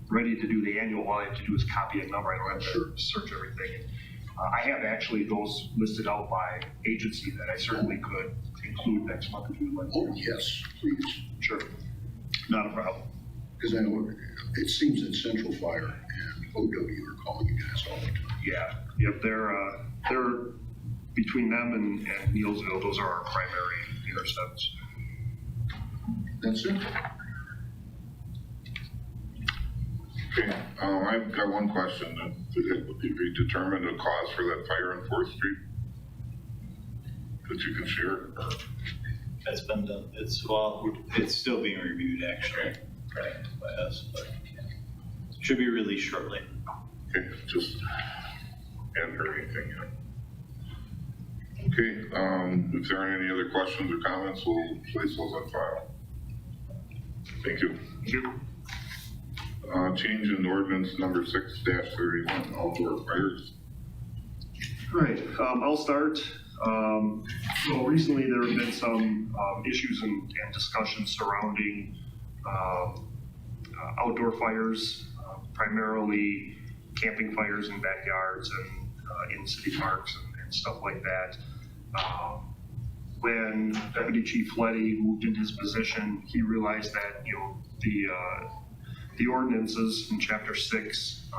ready to do the annual, all I have to do is copy a number. I don't have to search everything. I have actually those listed out by agency that I certainly could include next month if you would like. Oh, yes, please. Sure, not a problem. Because I know it seems that Central Fire and OW are calling you guys all the time. Yeah, yep, they're between them and Neilsville, those are our primary intercepts. That's it. Okay, I've got one question. Did we determine the cause for that fire on 4th Street? That you can share? That's been done. It's still being reviewed actually, right, by us, but should be released shortly. Okay, just hadn't heard anything yet. Okay, if there aren't any other questions or comments, we'll place those on file. Thank you. Thank you. Change in ordinance number 6-31, outdoor fires. All right, I'll start. So recently there have been some issues and discussions surrounding outdoor fires, primarily camping fires in backyards and in city parks and stuff like that. When Deputy Chief Leddy moved into his position, he realized that the ordinances in Chapter 6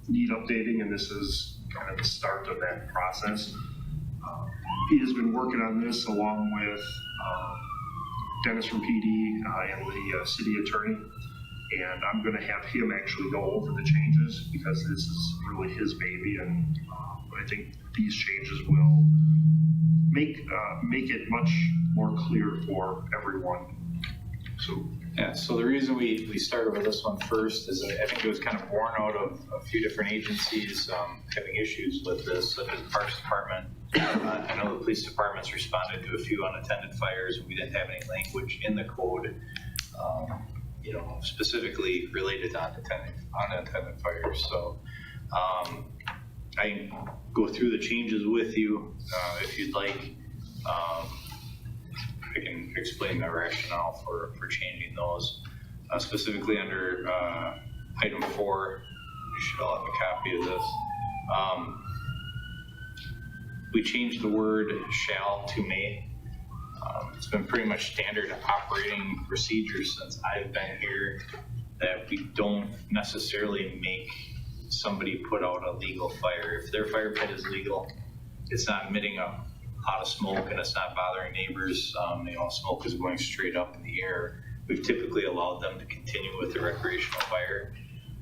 need updating, and this is kind of the start of that process. He has been working on this along with Dennis from PD and the city attorney, and I'm going to have him actually go over the changes because this is really his baby, and I think these changes will make it much more clear for everyone. Yeah, so the reason we started with this one first is I think it was kind of born out of a few different agencies having issues with this, such as the Parks Department. I know the police departments responded to a few unattended fires, and we didn't have any language in the code, specifically related to unattended fires. So I can go through the changes with you if you'd like. I can explain the rationale for changing those. Specifically under item 4, you should all have a copy of this. We changed the word shall to may. It's been pretty much standard operating procedure since I've been here that we don't necessarily make somebody put out a legal fire. If their fire pit is legal, it's not emitting a lot of smoke and it's not bothering neighbors. Smoke is going straight up in the air. We've typically allowed them to continue with the recreational fire.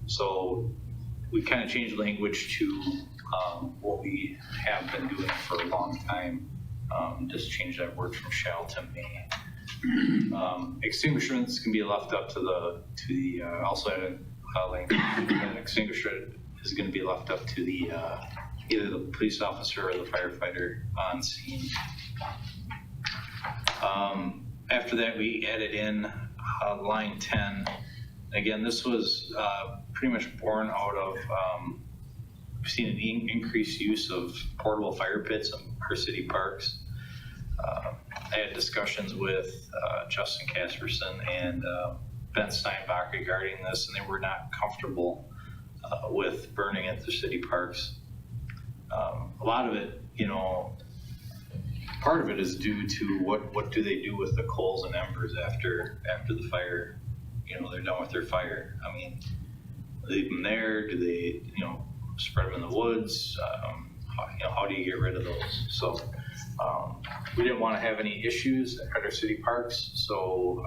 So we kind of changed language to what we have been doing for a long time. Just change that word from shall to may. Extinguishments can be left up to the also added language. An extinguisher is going to be left up to the either the police officer or the firefighter on scene. After that, we added in line 10. Again, this was pretty much born out of, we've seen an increased use of portable fire pits in our city parks. I had discussions with Justin Casperson and Ben Steinbach regarding this, and they were not comfortable with burning at the city parks. A lot of it, part of it is due to what do they do with the coals and embers after the fire, they're done with their fire. I mean, leave them there? Do they, spread them in the woods? How do you get rid of those? So we didn't want to have any issues at our city parks. So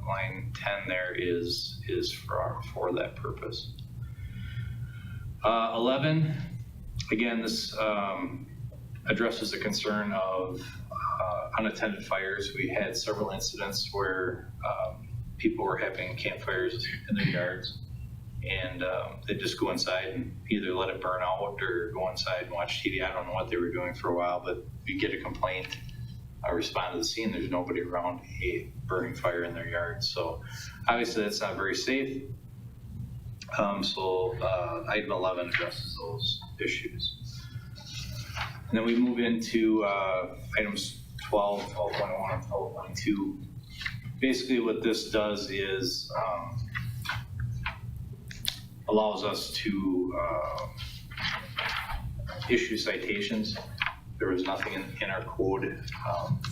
line 10 there is for that purpose. 11. Again, this addresses the concern of unattended fires. We had several incidents where people were having campfires in their yards, and they just go inside and either let it burn out or go inside and watch TV. I don't know what they were doing for a while, but we get a complaint, respond to the scene, there's nobody around a burning fire in their yard. So obviously that's not very safe. So item 11 addresses those issues. And then we move into items 12, 12.1, and 12.2. Basically what this does is allows us to issue citations. There was nothing in our code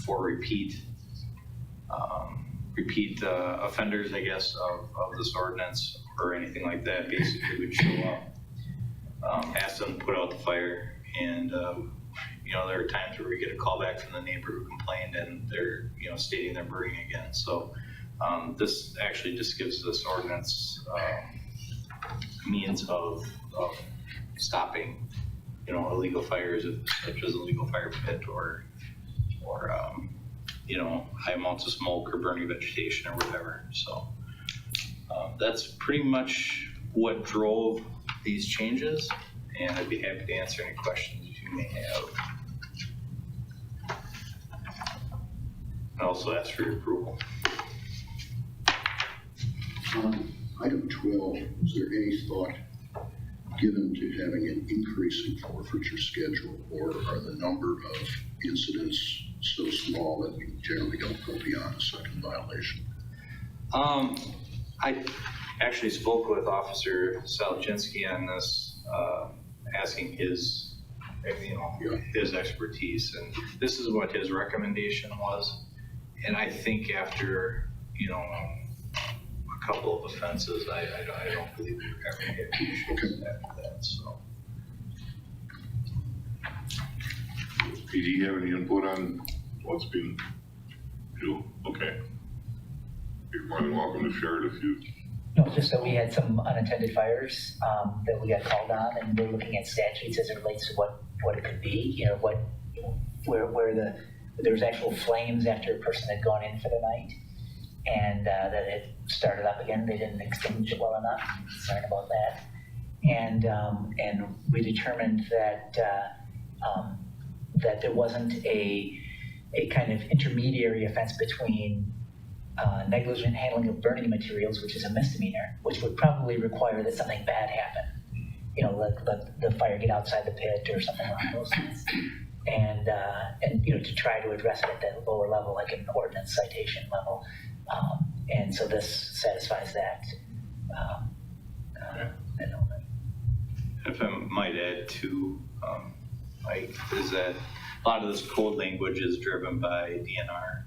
for repeat offenders, I guess, of this ordinance or anything like that. Basically, would show up, ask them to put out the fire, and you know, there are times where we get a call back from the neighbor who complained, and they're, you know, stating they're burning again. So this actually just gives this ordinance means of stopping, you know, illegal fires, such as illegal fire pit or you know, high amounts of smoke or burning vegetation or whatever. So that's pretty much what drove these changes, and I'd be happy to answer any questions you may have. I also ask for your approval. Item 12, is there any thought given to having an increasing forfeiture schedule, or are the number of incidents so small that we generally don't go beyond a second violation? I actually spoke with Officer Salachinsky on this, asking his, you know, his expertise, and this is what his recommendation was. And I think after, you know, a couple of offenses, I don't believe we were ever get issues after that. So. Do you have any input on what's been do? Okay. You're more than welcome to share it if you. No, just that we had some unintended fires that we got called on, and we're looking at statutes as it relates to what it could be. You know, where there's actual flames after a person had gone in for the night, and that it started up again. They didn't extinguish it well enough. Sorry about that. And we determined that that there wasn't a kind of intermediary offense between negligent handling of burning materials, which is a misdemeanor, which would probably require that something bad happen. You know, let the fire get outside the pit or something along those lines. And you know, to try to address it at that lower level, like an ordinance citation level. And so this satisfies that element. If I might add to, Mike, is that a lot of this code language is driven by DNR,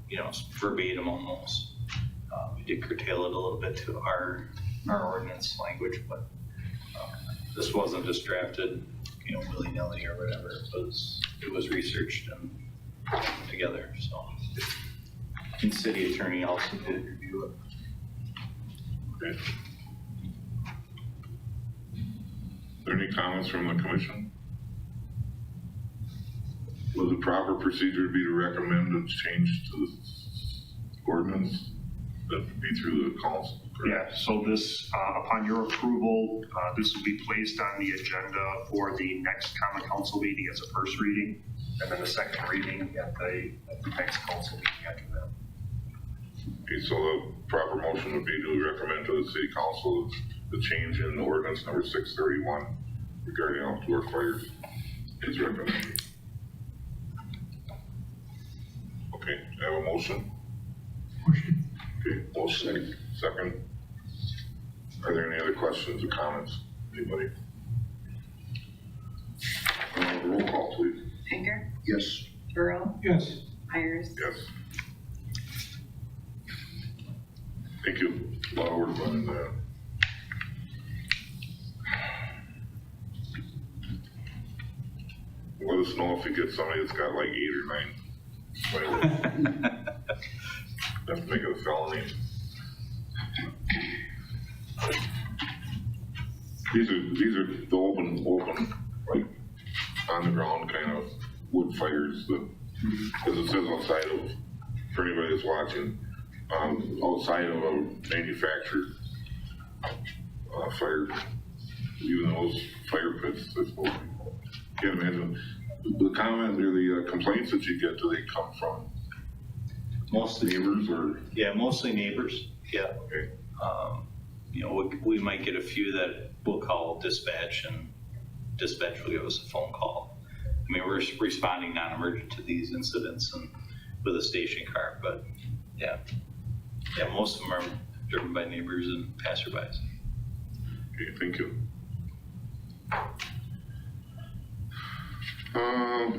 you know, verbatim almost. We did curtail it a little bit to our ordinance language, but this wasn't just drafted, you know, willy-nilly or whatever. It was researched and put together, so. And city attorney also did review it. Okay. Are there any comments from the commission? Would the proper procedure be to recommend a change to the ordinance? That would be through the council? correct? Yeah, so this, upon your approval, this will be placed on the agenda for the next common council meeting as a first reading, and then the second reading at the next council meeting after that. Okay, so the proper motion would be to recommend to the city council the change in ordinance number 631 regarding outdoor fires is recommended. Okay, I have a motion. Okay, motion, second. Are there any other questions or comments? Anybody? Roll call, please. Finger, Yes. Burrow, Yes. Myers, Yes. Thank you. A lot of work on that. Let us know if you get somebody that's got like 8 or 9. Have to make it a felony. These are the open, like on the ground kind of wood fires that, as it says outside of, for anybody that's watching, outside of a manufactured fire, even those fire pits, I suppose. Can't imagine. The comment or the complaints that you get, do they come from Mostly neighbors or? Yeah, mostly neighbors, yeah. Okay. You know, we might get a few that will call dispatch, and dispatch will give us a phone call. I mean, we're responding non-emergent to these incidents and with a station car, but yeah. Yeah, most of them are driven by neighbors and passerbys. Okay, thank you.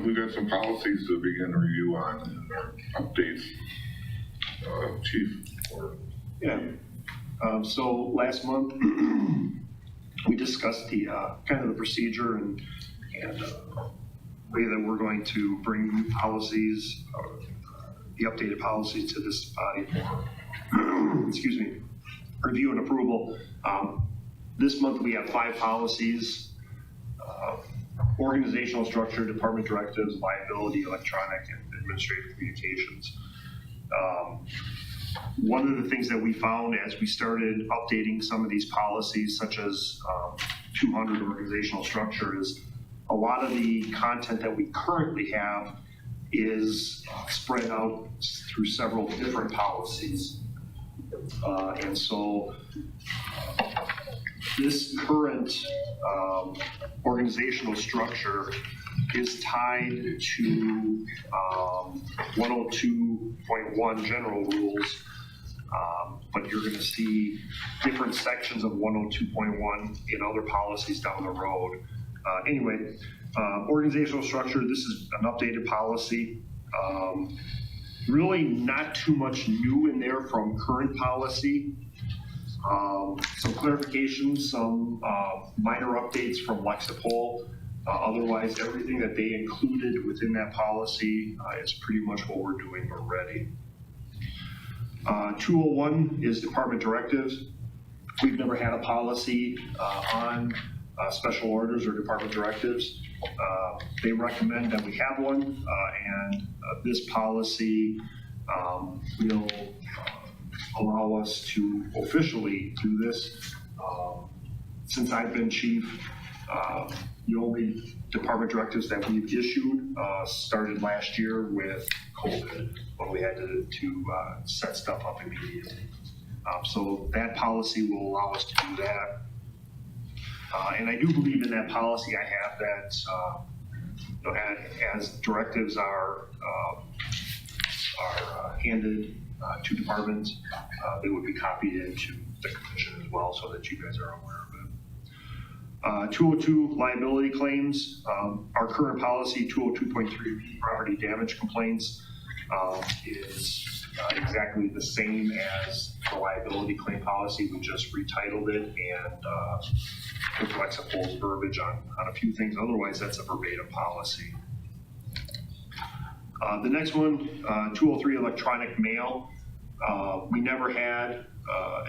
We got some policies to begin review on and updates. Chief? Yeah. So last month, we discussed the, kind of the procedure and way that we're going to bring new policies, the updated policies to this body for, excuse me, review and approval. This month we have 5 policies: organizational structure, department directives, liability, electronic, and administrative communications. One of the things that we found as we started updating some of these policies, such as 200 organizational structure, is a lot of the content that we currently have is spread out through several different policies. And so this current organizational structure is tied to 102.1 general rules, but you're going to see different sections of 102.1 in other policies down the road. Anyway, organizational structure, this is an updated policy. Really not too much new in there from current policy. Some clarifications, some minor updates from Lexipol. Otherwise, everything that they included within that policy is pretty much what we're doing already. 201 is department directives. We've never had a policy on special orders or department directives. They recommend that we have one, and this policy will allow us to officially do this. Since I've been chief, the only department directives that we've issued started last year with COVID, when we had to set stuff up immediately. So that policy will allow us to do that. And I do believe in that policy. I have that, you know, as directives are handed to departments, they would be copied into the commission as well, so that you guys are aware of it. 202 liability claims. Our current policy, 202.3 property damage complaints, is exactly the same as the liability claim policy. We just retitled it and put Lexipol's verbiage on a few things. Otherwise, that's a verbatim policy. The next one, 203 electronic mail. We never had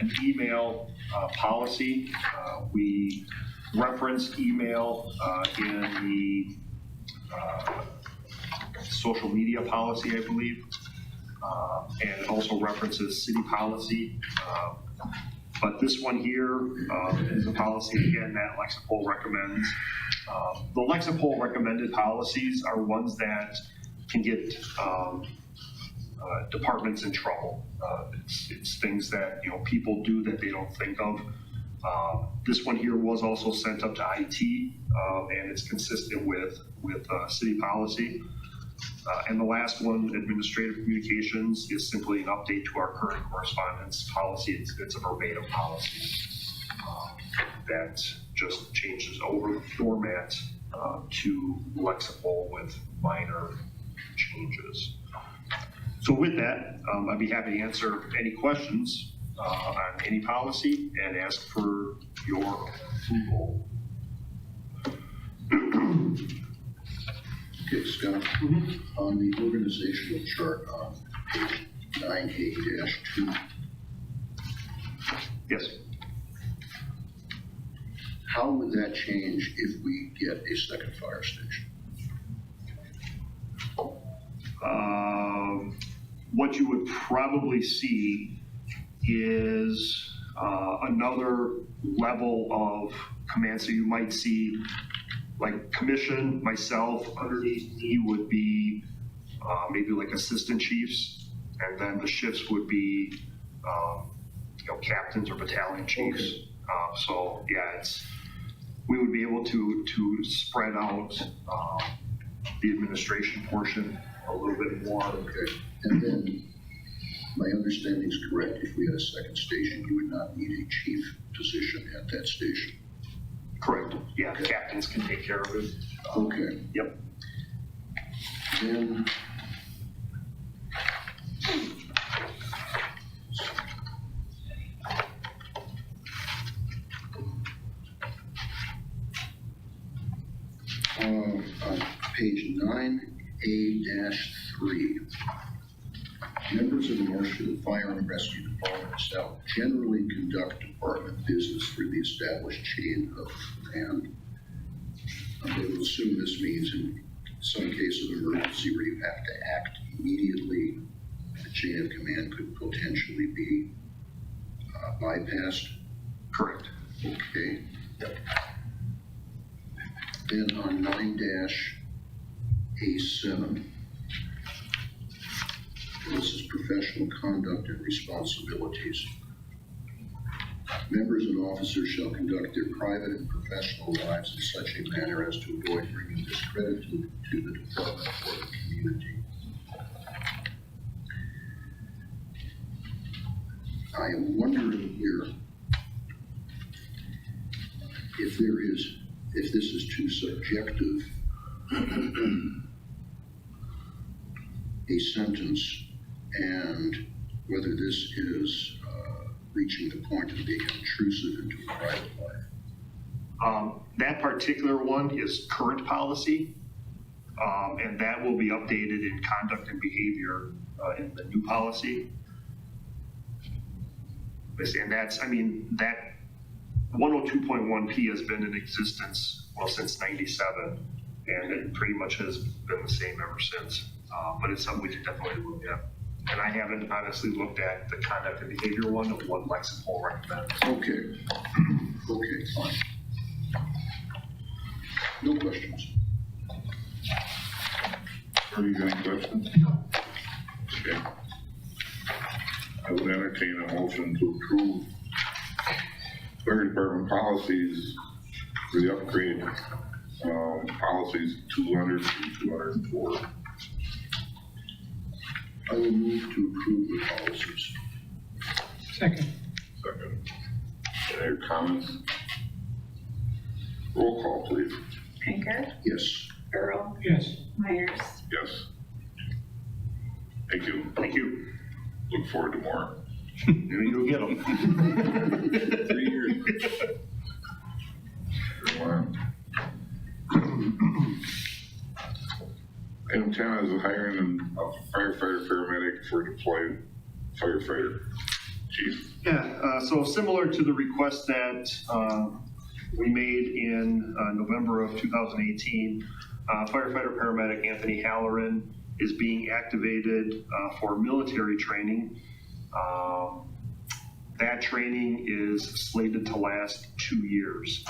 an email policy. We referenced email in the social media policy, I believe, and it also references city policy. But this one here is a policy, again, that Lexipol recommends. The Lexipol recommended policies are ones that can get departments in trouble. It's things that, you know, people do that they don't think of. This one here was also sent up to IT, and it's consistent with city policy. And the last one, administrative communications, is simply an update to our current correspondence policy. It's a verbatim policy that just changes over the format to Lexipol with minor changes. So with that, I'd be happy to answer any questions on any policy and ask for your approval. Okay, Scott, on the organizational chart on page 9A-2, Yes. how would that change if we get a second fire station? What you would probably see is another level of command. So you might see, like, commission, myself, underneath me would be maybe like assistant chiefs, and then the shifts would be you know, captains or battalion chiefs. Okay. So yeah, we would be able to spread out the administration portion a little bit more. Okay, and then My understanding is correct, if we had a second station, you would not need a chief position at that station. Correct. Yeah, the captains can take care of it. Okay. Yep. Then, on page 9A-3, members of the Marshfield Fire and Rescue Department shall generally conduct department business through the established chain of command. I will assume this means in some case of emergency where you have to act immediately, the chain of command could potentially be bypassed. Correct. Okay. Then on 9-A7, this is professional conduct and responsibilities. Members and officers shall conduct their private and professional lives in such a manner as to avoid bringing discredit to the department or the community. I am wondering here if this is too subjective a sentence, and whether this is reaching the point of being intrusive into private life. That particular one is current policy, and that will be updated in conduct and behavior in the new policy. And that's, I mean, that 102.1P has been in existence, well, since 97, and it pretty much has been the same ever since. But it's something we can definitely look at. And I haven't honestly looked at the conduct and behavior one of what Lexipol recommends. Okay. Okay, fine. No questions. Are you any questions? No. Okay. I would entertain a motion to approve fire department policies for the upgrade, policies 200 through 204. I will move to approve the policies. Second. Second. Any other comments? Roll call, please. Pinker, Yes. Earl, Yes. Myers, Yes. Thank you. Thank you. Look forward to more. Maybe you'll get them. 3 years. Wow. Item 10 is the hiring of firefighter paramedic for deployed firefighter. Chief? Yeah, so similar to the request that we made in November of 2018, firefighter paramedic Anthony Halloran is being activated for military training. That training is slated to last 2 years.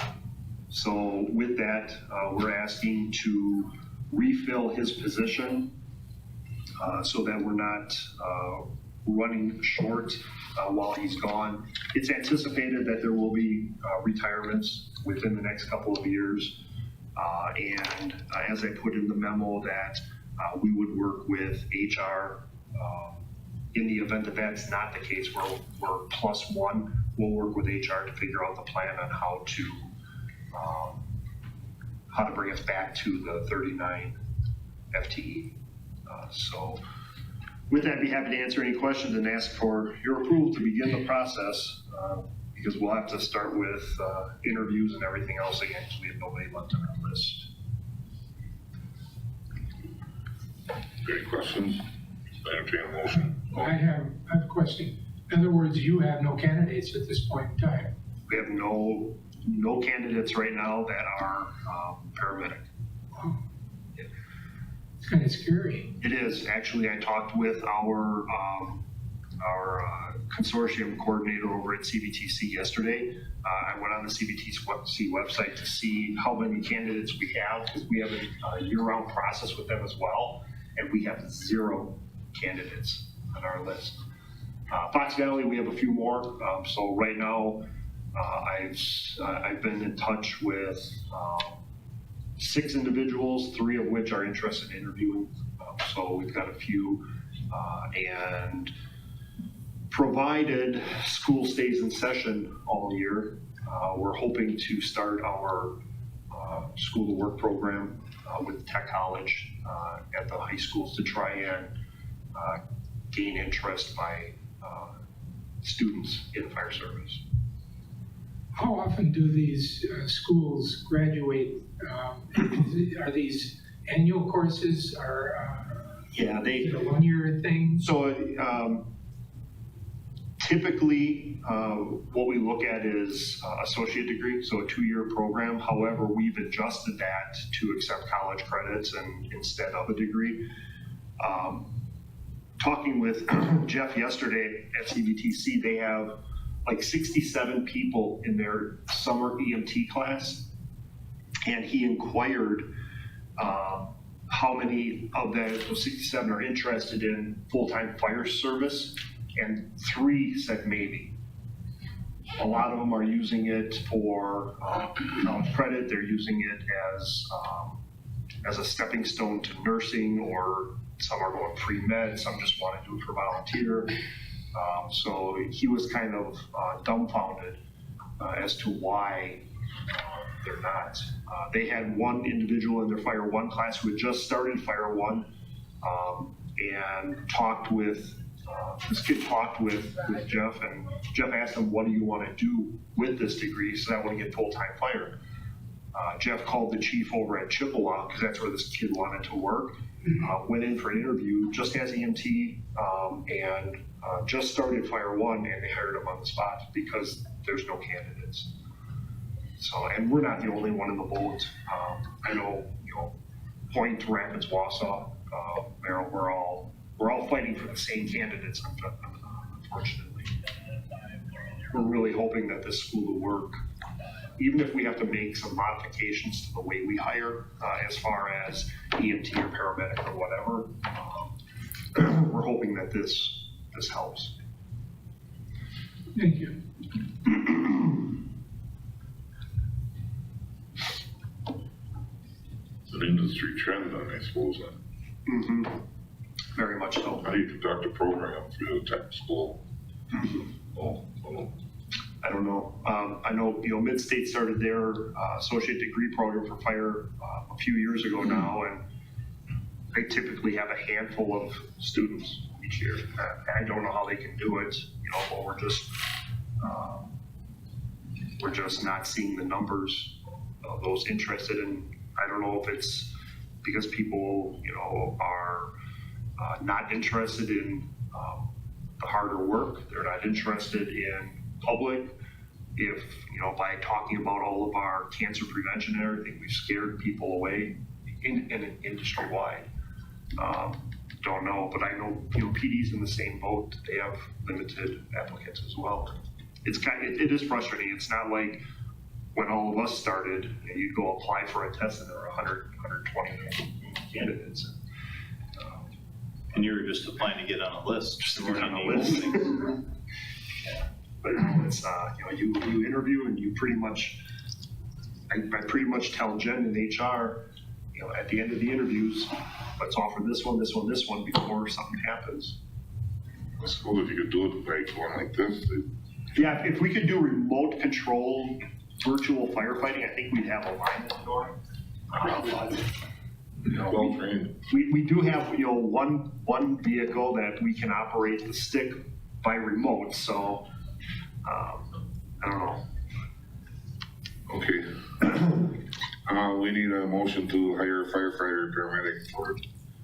So with that, we're asking to refill his position so that we're not running short while he's gone. It's anticipated that there will be retirements within the next couple of years. And as I put in the memo, that we would work with HR in the event that that's not the case, we're +1, we'll work with HR to figure out the plan on how to bring us back to the 39 FTE. So with that, I'd be happy to answer any questions and ask for your approval to begin the process, because we'll have to start with interviews and everything else again, because we have nobody left on our list. Any questions? Entertain a motion. I have a question. In other words, you have no candidates at this point in time. We have no candidates right now that are paramedic. It's kind of scary. It is, actually, I talked with our consortium coordinator over at CBTC yesterday. I went on the CBTC website to see how many candidates we have, because we have a year-round process with them as well, and we have 0 candidates on our list. Fox Valley, we have a few more. So right now, I've been in touch with 6 individuals, 3 of which are interested in interviewing. So we've got a few, and provided school stays in session all year, we're hoping to start our school to work program with Tech College at the high schools to try and gain interest by students in fire service. How often do these schools graduate? Are these annual courses or Yeah, is it a one-year thing? So typically, what we look at is associate degree, so a 2-year program. However, we've adjusted that to accept college credits and instead of a degree. Talking with Jeff yesterday at CVTC, they have like 67 people in their summer EMT class, and he inquired how many of those 67 are interested in full-time fire service, and 3 said maybe. A lot of them are using it for college credit. They're using it as a stepping stone to nursing, or some are going pre-med, some just want to do it for volunteer. So he was kind of dumbfounded as to why they're not. They had one individual in their Fire One class who had just started Fire One and talked with, this kid talked with Jeff, and Jeff asked him, what do you want to do with this degree? He said, I want to get full-time fire. Jeff called the chief over at Chippewa, because that's where this kid wanted to work. Went in for an interview just as EMT and just started Fire One, and they hired him on the spot because there's no candidates. So, and we're not the only one in the boat. I know, Point, Rapids, Wausau, Merrill, we're all fighting for the same candidates, unfortunately. We're really hoping that this school will work, even if we have to make some modifications to the way we hire, as far as EMT or paramedic or whatever. We're hoping that this helps. Thank you. It's an industry trend then, I suppose, then. Mm-hmm. Very much so. How do you conduct a program through the tech school? Oh. I don't know. I know, Mid-State started their associate degree program for fire a few years ago now, and they typically have a handful of students each year. I don't know how they can do it, but we're just not seeing the numbers of those interested. And I don't know if it's because people, are not interested in the harder work. They're not interested in public. If, by talking about all of our cancer prevention and everything, we've scared people away in industry-wide. Don't know, but I know, PD's in the same boat. They have limited applicants as well. It is frustrating. It's not like when all of us started, you'd go apply for a test and there were 100, 120 candidates. And you were just applying to get on a list. Just to get on a list. But it's, you interview and you pretty much, I pretty much tell Jen in HR, at the end of the interviews, let's offer this one before something happens. I suppose if you could do it like one like this, Yeah, if we could do remote control virtual firefighting, I think we'd have a line at the door. well trained. We do have, one vehicle that we can operate the stick by remote, so, I don't know. Okay. We need a motion to hire a firefighter, paramedic for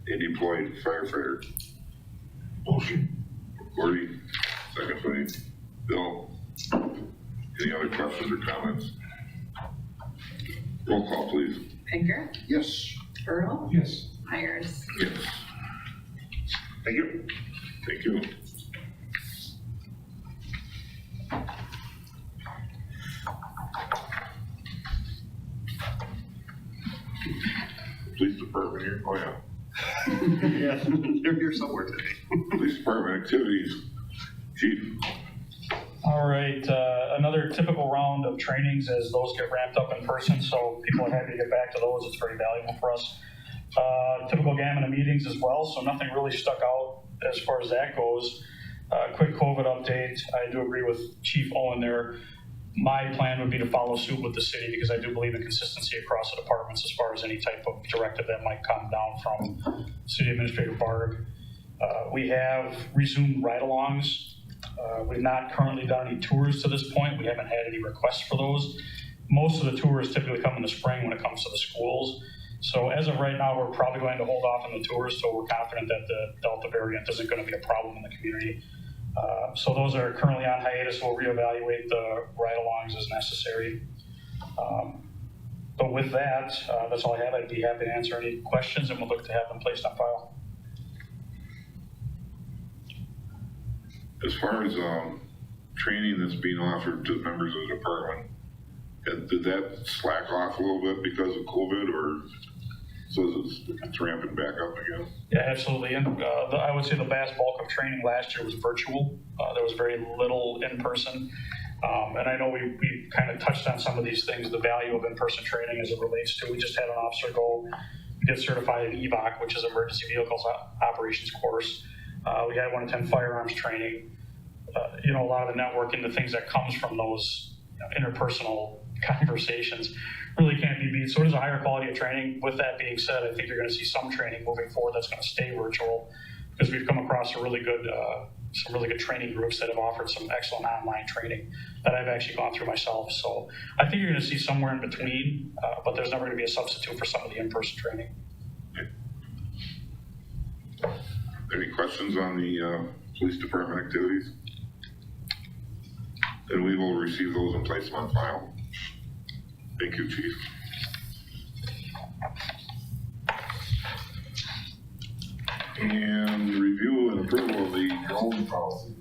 a deployed firefighter. Motion. Gordy, second by Bill. Any other questions or comments? Roll call, please. Pinker, Yes. Earl, Yes. Myers. Yes. Thank you. Thank you. Police department here, oh yeah. Yeah, they're here somewhere today. Police department activities. Chief. All right, another typical round of trainings as those get ramped up in person, so people are happy to get back to those. It's very valuable for us. Typical gamut of meetings as well, so nothing really stuck out as far as that goes. Quick COVID update. I do agree with Chief Owen there. My plan would be to follow suit with the city because I do believe in consistency across the departments as far as any type of directive that might come down from City Administrator Barg. We have resumed ride-alongs. We've not currently done any tours to this point. We haven't had any requests for those. Most of the tours typically come in the spring when it comes to the schools. So as of right now, we're probably going to hold off on the tours till we're confident that the Delta variant isn't going to be a problem in the community. So those are currently on hiatus. We'll reevaluate the ride-alongs as necessary. But with that, that's all I have. I'd be happy to answer any questions and we'll look to have them placed on file. As far as, training that's being offered to members of the department, did that slack off a little bit because of COVID, or so it's ramping back up again? Yeah, absolutely. And I would say the vast bulk of training last year was virtual. There was very little in person. And I know we kind of touched on some of these things, the value of in-person training as it relates to, we just had an officer go get certified in EVOC, which is Emergency Vehicles Operations course. We had 1 to 10 firearms training. A lot of the networking, the things that comes from those interpersonal conversations really can't be beat. So it is a higher quality of training. With that being said, I think you're going to see some training moving forward that's going to stay virtual because we've come across some really good training groups that have offered some excellent online training that I've actually gone through myself. So I think you're going to see somewhere in between, but there's never going to be a substitute for some of the in-person training. Any questions on the police department activities? Then we will receive those and place them on file. Thank you, Chief. And review and approval of the drone policy.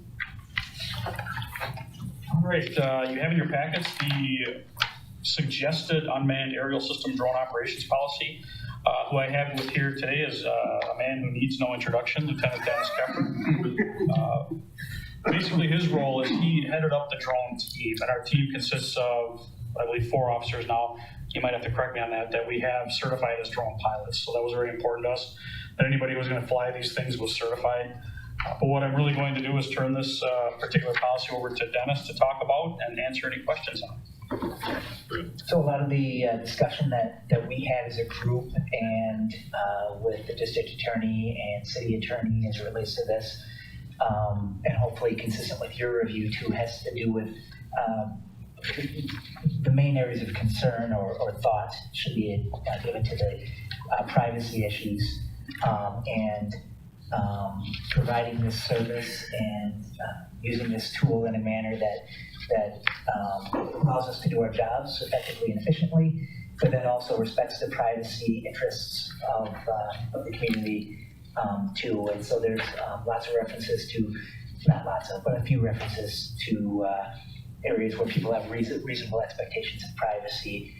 All right, you have in your packets the suggested unmanned aerial system drone operations policy. Who I have with here today is a man who needs no introduction, Lieutenant Dennis Keffer. Basically, his role is he headed up the drone team, and our team consists of, I believe, 4 officers now. You might have to correct me on that we have certified as drone pilots. So that was very important to us, that anybody who was going to fly these things was certified. But what I'm really going to do is turn this particular policy over to Dennis to talk about and answer any questions on it. So a lot of the discussion that we had as a group and with the district attorney and city attorney as it relates to this, and hopefully consistent with your review too, has to do with the main areas of concern or thought should be given to the privacy issues and providing this service and using this tool in a manner that allows us to do our jobs effectively and efficiently, but then also respects the privacy interests of the community too. And so there's lots of references to, not lots of, but a few references to areas where people have reasonable expectations of privacy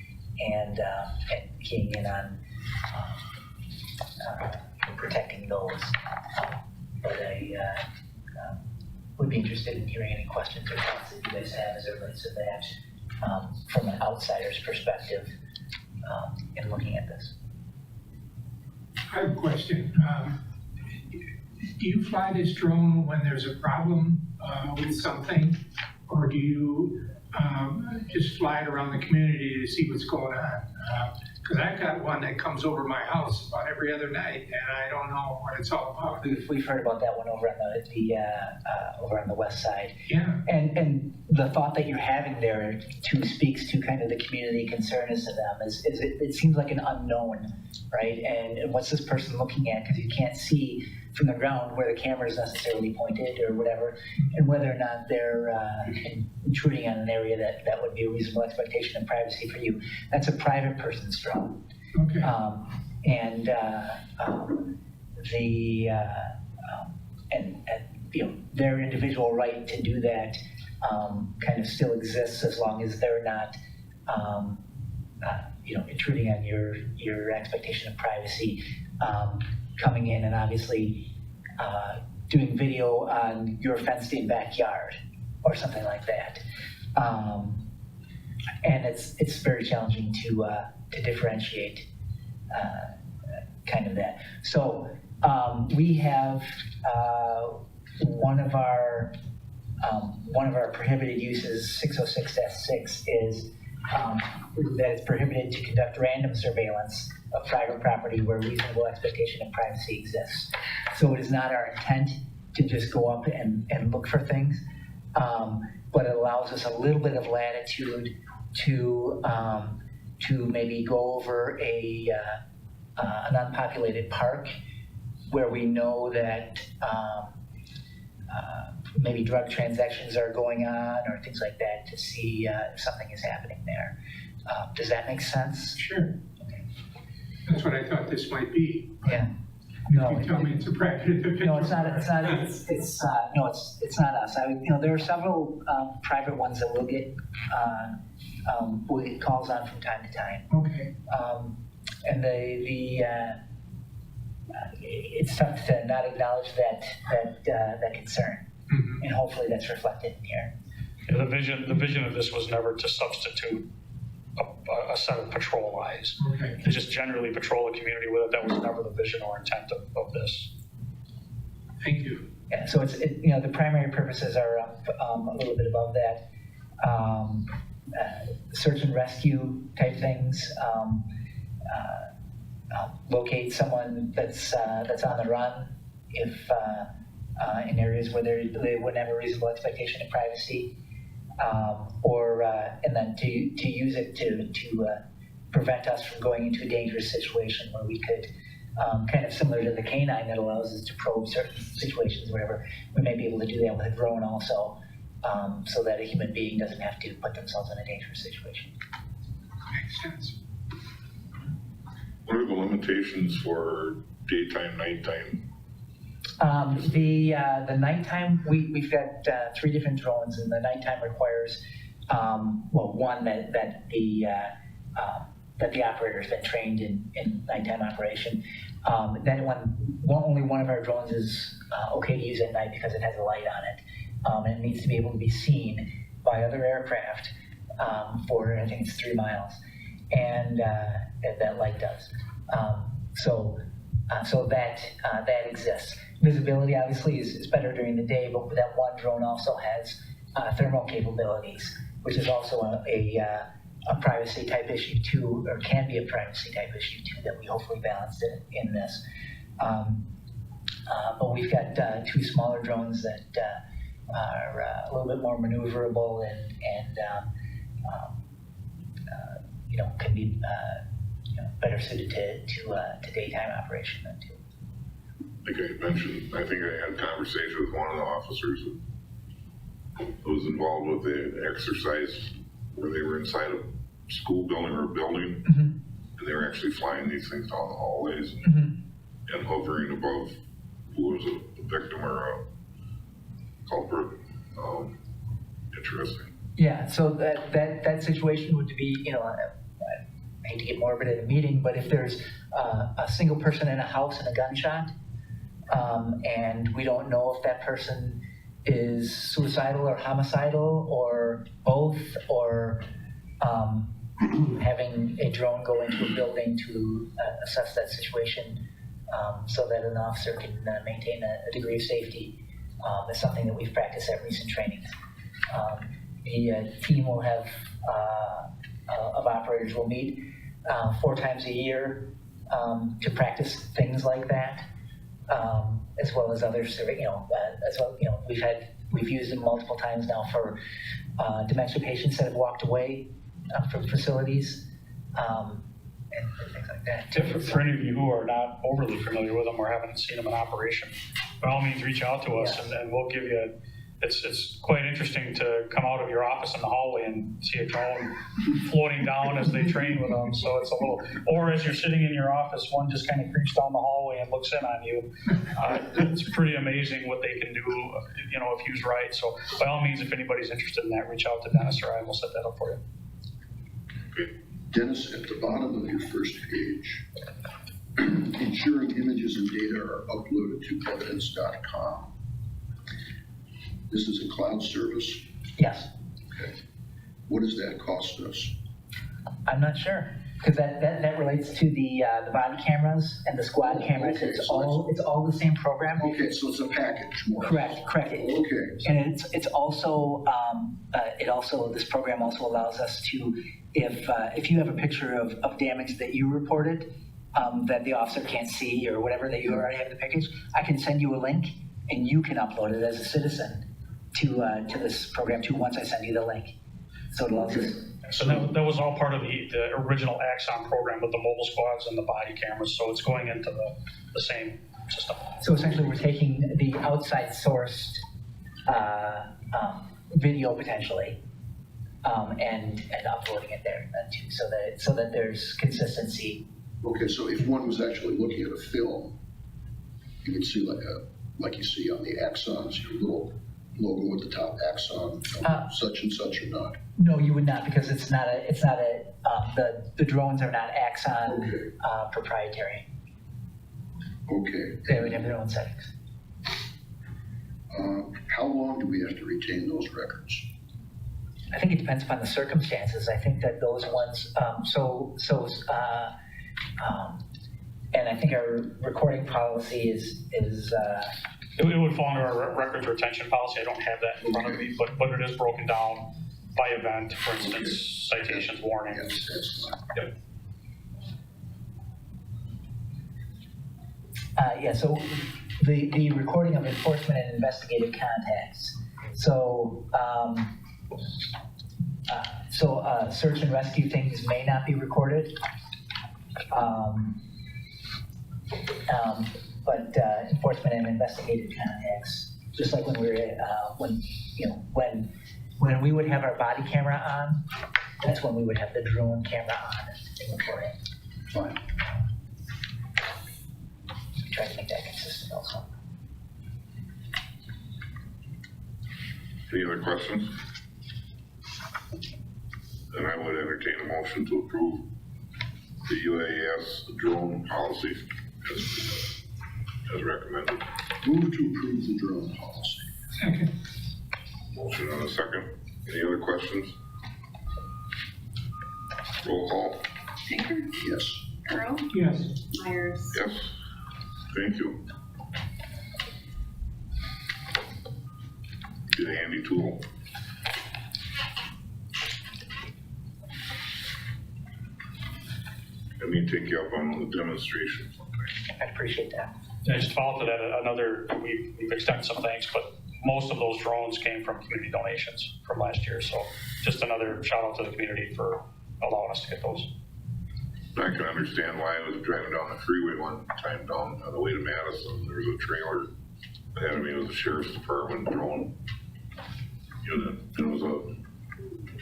and keying in on protecting those. But I would be interested in hearing any questions or thoughts that you guys have as it relates to that from an outsider's perspective in looking at this. I have a question. Do you fly this drone when there's a problem with something, or do you just fly it around the community to see what's going on? Because I've got one that comes over my house about every other night, and I don't know what it's all about. We've heard about that one over on the west side. Yeah. And the thought that you're having there too speaks to kind of the community concern as to them. It seems like an unknown, right? And what's this person looking at? Because you can't see from the ground where the camera is necessarily pointed or whatever, and whether or not they're intruding on an area that would be a reasonable expectation of privacy for you. That's a private person's drone. Okay. Their individual right to do that kind of still exists as long as they're not intruding on your expectation of privacy, coming in and obviously doing video on your fenced-in backyard or something like that. And it's very challenging to differentiate kind of that. So we have one of our prohibited uses, 606-6, is that it's prohibited to conduct random surveillance of private property where reasonable expectation of privacy exists. So it is not our intent to just go up and look for things, but it allows us a little bit of latitude to maybe go over an unpopulated park where we know that maybe drug transactions are going on or things like that, to see if something is happening there. Does that make sense? Sure. That's what I thought this might be. Yeah. No, You tell me it's a private individual. no, it's not. It's not us. There are several private ones that we'll get calls on from time to time. Okay, And it's tough to not acknowledge that concern, Mhm. and hopefully that's reflected in here. Yeah, the vision of this was never to substitute a set of patrol eyes. okay. To just generally patrol the community with it, that was never the vision or intent of this. Thank you. Yeah, so the primary purposes are up a little bit above that. Search and rescue type things. Locate someone that's on the run if in areas where they wouldn't have a reasonable expectation of privacy, and then to use it to prevent us from going into a dangerous situation where we could, kind of similar to the canine that allows us to probe certain situations, whatever, we may be able to do that with a drone also, so that a human being doesn't have to put themselves in a dangerous situation. Makes sense. What are the limitations for daytime, nighttime? The nighttime, we've got 3 different drones, and the nighttime requires, one that the operator's been trained in nighttime operation. Then only one of our drones is okay to use at night because it has a light on it, and it needs to be able to be seen by other aircraft for, I think it's 3 miles, and that light does. So that exists. Visibility obviously is better during the day, but that one drone also has thermal capabilities, which is also a privacy type issue too, or can be a privacy type issue too, that we hopefully balanced in this. But we've got 2 smaller drones that are a little bit more maneuverable and can be better suited to daytime operation than too. Like I mentioned, I think I had a conversation with one of the officers who was involved with the exercise where they were inside a school building or a building, and they were actually flying these things down the hallways and hovering above who was a victim or a culprit. Interesting. Yeah, so that situation would be, I hate to get morbid at a meeting, but if there's a single person in a house and a gunshot, and we don't know if that person is suicidal or homicidal or both, or having a drone go into a building to assess that situation so that an officer can maintain a degree of safety is something that we've practiced at recent trainings. The team will have, of operators will meet 4 times a year to practice things like that, as well as others. We've used them multiple times now for dementia patients that have walked away from facilities and things like that. For any of you who are not overly familiar with them or haven't seen them in operation, by all means, reach out to us and we'll give you it's quite interesting to come out of your office in the hallway and see a drone floating down as they train with them. So it's a little, or as you're sitting in your office, one just kind of creeps down the hallway and looks in on you. It's pretty amazing what they can do, if used right. So by all means, if anybody's interested in that, reach out to Dennis or I, and we'll set that up for you. Okay. Dennis, at the bottom of your first page, ensuring images and data are uploaded to evidence.com. This is a cloud service. Yes. Okay. What does that cost us? I'm not sure. Because that relates to the body cameras and the squad cameras. Okay, It's so all the same program. Okay, so it's a package more. Correct. Okay, And it's also, this program also allows us to, if you have a picture of damage that you reported, that the officer can't see or whatever, that you already have the package, I can send you a link and you can upload it as a citizen to this program too, once I send you the link. So it allows us. So that was all part of the original Axon program with the mobile squads and the body cameras, so it's going into the same system. So essentially, we're taking the outside sourced video potentially, and uploading it there too, so that there's consistency. okay, so if one was actually looking at a film, you would see like you see on the Axons, your little logo at the top, Axon, such and such or not. No, you would not, because it's not the drones are not Axon Okay. proprietary. Okay. They would have their own settings. How long do we have to retain those records? I think it depends upon the circumstances. I think that those ones, and I think our recording policy is It would fall under our records retention policy. I don't have that in front of me, but it is broken down by event, for instance, citations, warnings. Yes, that's fine. Yep. yeah, so the recording of enforcement and investigative contacts. So, search and rescue things may not be recorded. But enforcement and investigative contacts, just like when we were, when we would have our body camera on, that's when we would have the drone camera on and recording. Fine. Try to make that consistent also. Any other questions? Then I would entertain a motion to approve the UAS drone policy as recommended. Move to approve the drone policy. Second. Motion and a second. Any other questions? Roll call. Baker, Yes. Earl, Yes. Myers, Yes. Thank you. Get a handy tool. Let me take you up on the demonstration sometime. I appreciate that. I just followed that we've extended some thanks, but most of those drones came from community donations from last year. So just another shout out to the community for allowing us to get those. I can understand why I was driving down the freeway one time down on the way to Madison. There was a trailer ahead of me. It was a sheriff's department drone unit. It was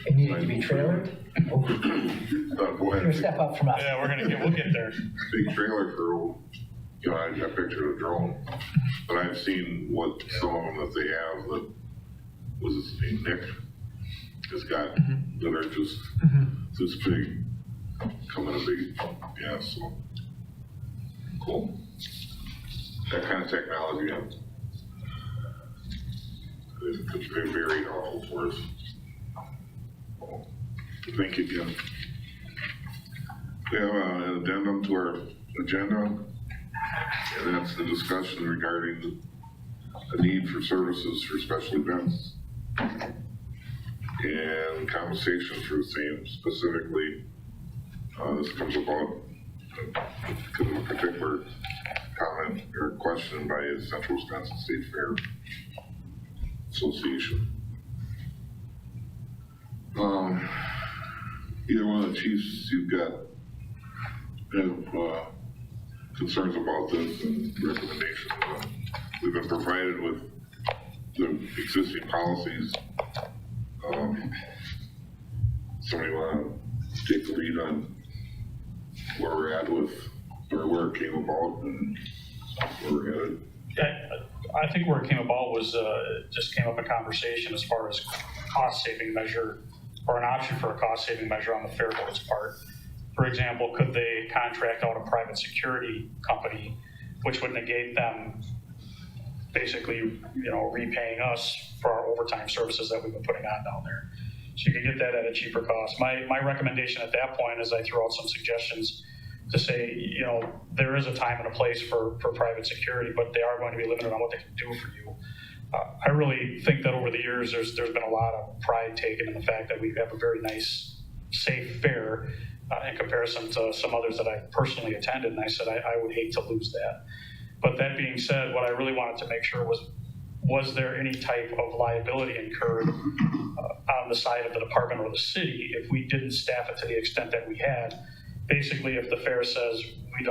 It needed to be trailered. You're a step up from us. Yeah, we'll get there. big trailer for, I pictured a drone, but I've seen what some of them that they have that was his name, Nick, has got that are just this big, coming a big, yeah, so cool. That kind of technology, it's very, very helpful for us. Thank you, Ken. We have an addendum to our agenda, and that's the discussion regarding the need for services for special events and compensation for the same. Specifically, this comes about because of a particular comment or question by the Central Wisconsin State Fair Association. Either one of the chiefs you've got have concerns about this and recommendations. We've been provided with the existing policies. Somebody want to take the lead on where we're at with, or where it came about and where we're headed? I think where it came about was just came up in conversation as far as cost saving measure or an option for a cost saving measure on the fair board's part. For example, could they contract out a private security company, which would negate them basically, repaying us for our overtime services that we've been putting on down there. So you could get that at a cheaper cost. My recommendation at that point is I throw out some suggestions to say, you know, there is a time and a place for private security, but they are going to be limited on what they can do for you. I really think that over the years, there's been a lot of pride taken in the fact that we have a very nice, safe fair in comparison to some others that I personally attended, and I said I would hate to lose that. But that being said, what I really wanted to make sure was there any type of liability incurred on the side of the department or the city if we didn't staff it to the extent that we had? Basically, if the fair says we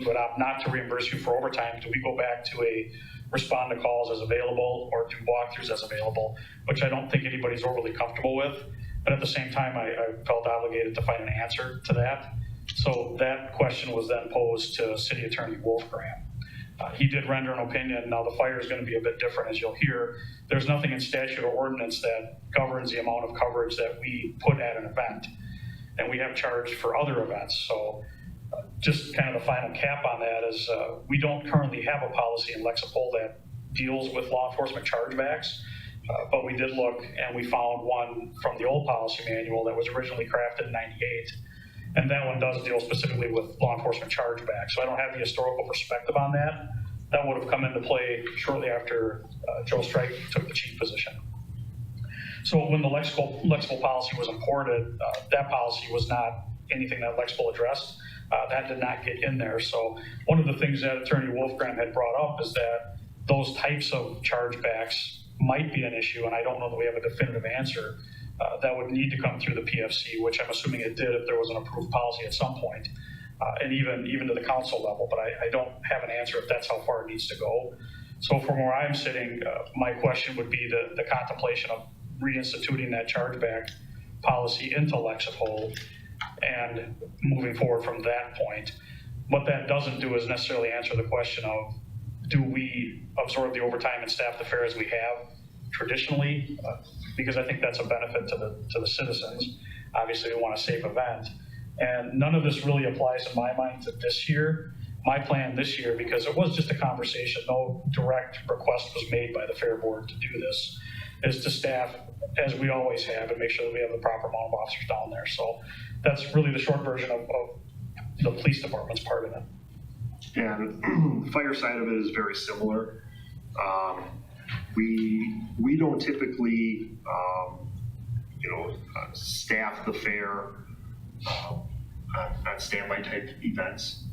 would opt not to reimburse you for overtime, do we go back to a respond to calls as available or do walkthroughs as available, which I don't think anybody's overly comfortable with. But at the same time, I felt obligated to find an answer to that. So that question was then posed to City Attorney Wolfgram. He did render an opinion. Now the fire is going to be a bit different, as you'll hear. There's nothing in statute or ordinance that governs the amount of coverage that we put at an event. And we have charged for other events. So just kind of the final cap on that is we don't currently have a policy in Lexipol that deals with law enforcement chargebacks. But we did look and we found one from the old policy manual that was originally crafted in '98. And that one does deal specifically with law enforcement chargebacks. So I don't have the historical perspective on that. That would have come into play shortly after Joe Strike took the chief position. So when the Lexipol policy was imported, that policy was not anything that Lexipol addressed. That did not get in there. So one of the things that Attorney Wolfgram had brought up is that those types of chargebacks might be an issue, and I don't know that we have a definitive answer. That would need to come through the PFC, which I'm assuming it did if there was an approved policy at some point, and even to the council level, but I don't have an answer if that's how far it needs to go. So from where I'm sitting, my question would be the contemplation of reinstituting that chargeback policy into Lexipol and moving forward from that point. What that doesn't do is necessarily answer the question of, do we absorb the overtime and staff the fair as we have traditionally? Because I think that's a benefit to the citizens. Obviously, we want a safe event. And none of this really applies in my mind to this year. My plan this year, because it was just a conversation, no direct request was made by the fair board to do this, is to staff as we always have and make sure that we have the proper amount of officers down there. So that's really the short version of the police department's part of it. And the fire side of it is very similar. We don't typically, staff the fair on standby type events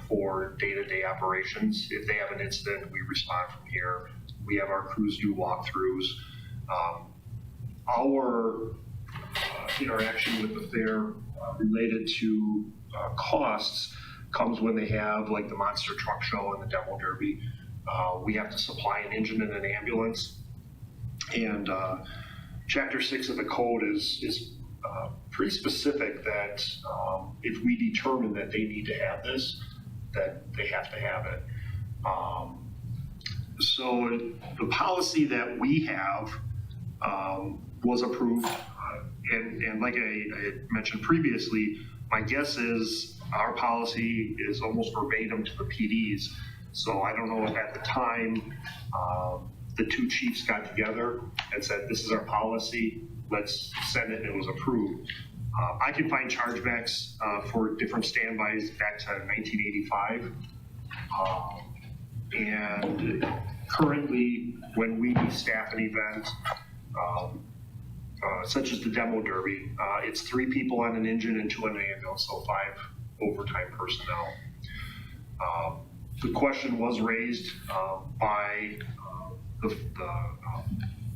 for day-to-day operations. If they have an incident, we respond from here. We have our crews do walkthroughs. Our interaction with the fair related to costs comes when they have like the monster truck show and the demo derby. We have to supply an engine and an ambulance. And Chapter 6 of the code is pretty specific that if we determine that they need to have this, that they have to have it. So the policy that we have was approved. And like I had mentioned previously, my guess is our policy is almost verbatim to the PD's. So I don't know if at the time the two chiefs got together and said, this is our policy, let's send it, and it was approved. I can find chargebacks for different standbys back to 1985. And currently, when we staff an event, such as the demo derby, it's 3 people on an engine and 2 on an ambulance, so 5 overtime personnel. The question was raised by the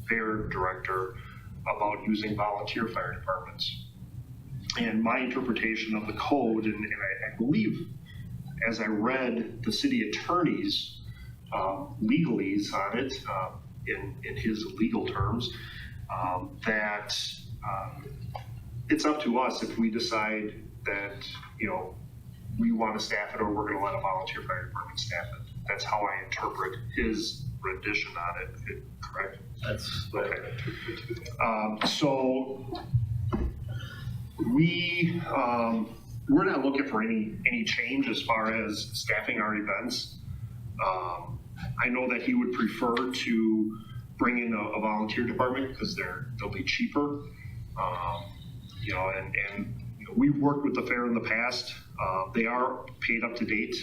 fair director about using volunteer fire departments. And my interpretation of the code, and I believe as I read the city attorney's legalese on it, in his legal terms, that it's up to us if we decide that, we want to staff it or we're going to let a volunteer fire department staff it. That's how I interpret his rendition on it, correct? That's okay. So we're not looking for any change as far as staffing our events. I know that he would prefer to bring in a volunteer department because they'll be cheaper. You know, and you know, we've worked with the fair in the past. They are paid up to date.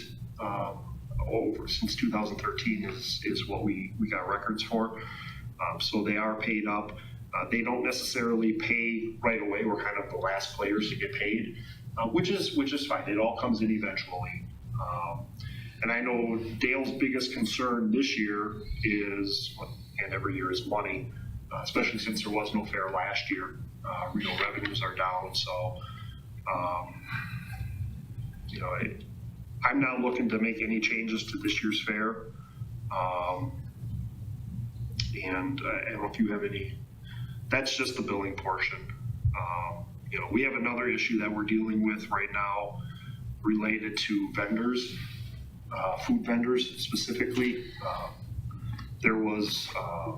Over since 2013 is what we got records for. So they are paid up. They don't necessarily pay right away. We're kind of the last players to get paid, which is fine. It all comes in eventually. And I know Dale's biggest concern this year is, and every year, is money, especially since there was no fair last year. Real revenues are down, so you know, I'm not looking to make any changes to this year's fair. And I don't know if you have any. That's just the billing portion. You know, we have another issue that we're dealing with right now related to vendors, food vendors specifically. There was a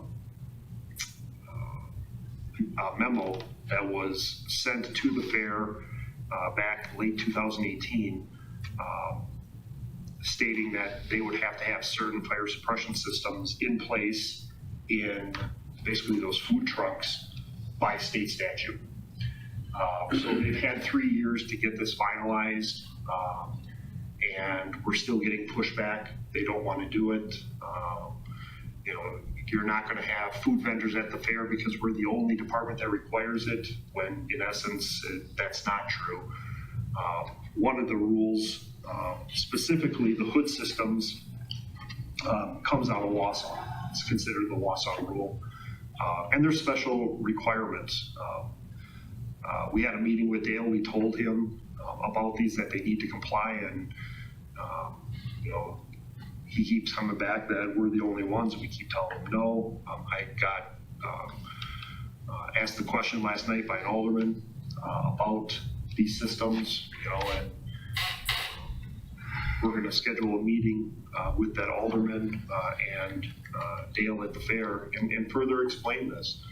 memo that was sent to the fair back late 2018 stating that they would have to have certain fire suppression systems in place in basically those food trucks by state statute. So they've had 3 years to get this finalized, and we're still getting pushback. They don't want to do it. You know, you're not going to have food vendors at the fair because we're the only department that requires it, when in essence that's not true. One of the rules, specifically the hood systems, comes out of Wausau. It's considered the Wausau rule. And there's special requirements. We had a meeting with Dale. We told him about these, that they need to comply, and you know, he keeps coming back that we're the only ones. We keep telling him no. I got asked the question last night by an alderman about these systems, you know, and we're going to schedule a meeting with that alderman and Dale at the fair and further explain this.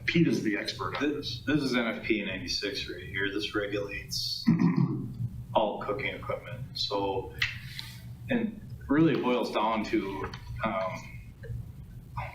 Pete is the expert on this. This is NFP 96 right here. This regulates all cooking equipment. So, and really it boils down to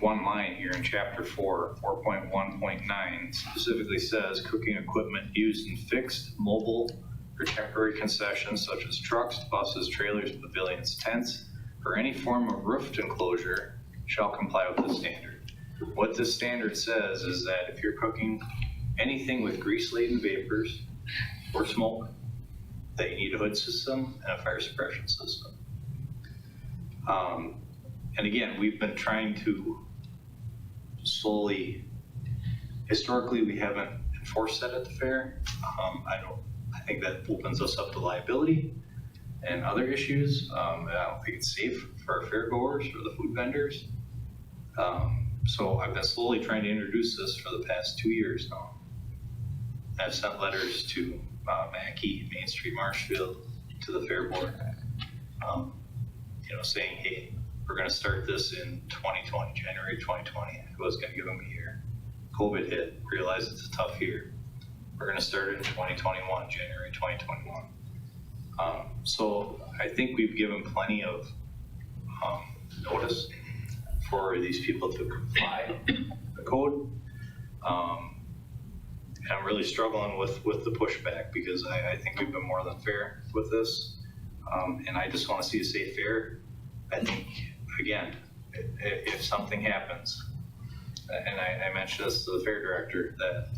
one line here in chapter 4, 4.1.9 specifically says cooking equipment used in fixed, mobile, or temporary concessions such as trucks, buses, trailers, pavilions, tents, or any form of roofed enclosure shall comply with the standard. What this standard says is that if you're cooking anything with grease-laden vapors or smoke, that you need a hood system and a fire suppression system. And again, we've been trying to slowly, historically we haven't enforced that at the fair. I think that opens us up to liability and other issues. And I don't think it's safe for our fair goers or the food vendors. So I've been slowly trying to introduce this for the past 2 years now. I've sent letters to Mackey, Main Street, Marshfield, to the fair board, you know, saying, hey, we're going to start this in 2020, January 2020. I was going to give them a year. COVID hit, realized it's a tough year. We're going to start it in 2021, January 2021. So I think we've given plenty of notice for these people to comply with the code. And I'm really struggling with the pushback because I think we've been more than fair with this. And I just want to see a safe fair. I think, again, if something happens, and I mentioned this to the fair director, that,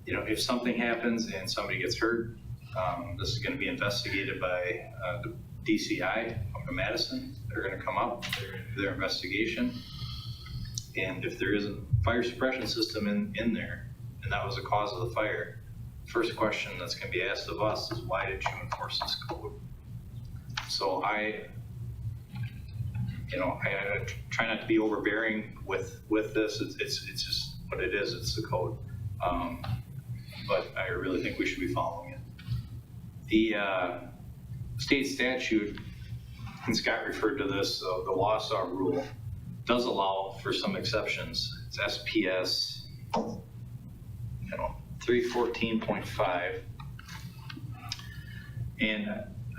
you know, if something happens and somebody gets hurt, this is going to be investigated by the DCI up in Madison. They're going to come up, their investigation. And if there is a fire suppression system in there, and that was the cause of the fire, first question that's going to be asked of us is, why did you enforce this code? So I try not to be overbearing with this. It's just what it is. It's the code. But I really think we should be following it. The state statute, and Scott referred to this, the Wausau rule, does allow for some exceptions. It's SPS 314.5. And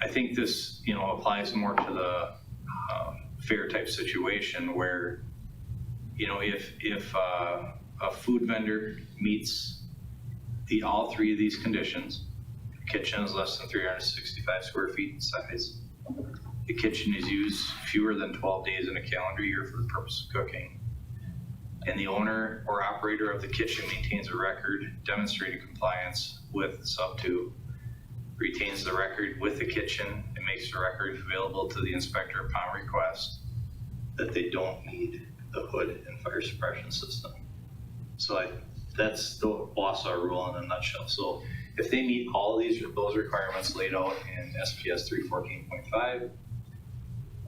I think this, applies more to the fair type situation where, you know, if a food vendor meets all three of these conditions, the kitchen is less than 365 square feet in size, the kitchen is used fewer than 12 days in a calendar year for the purpose of cooking, and the owner or operator of the kitchen maintains a record demonstrating compliance with sub 2, retains the record with the kitchen, and makes the record available to the inspector upon request, that they don't need the hood and fire suppression system. So that's the Wausau rule in a nutshell. So if they meet all of those requirements laid out in SPS 314.5,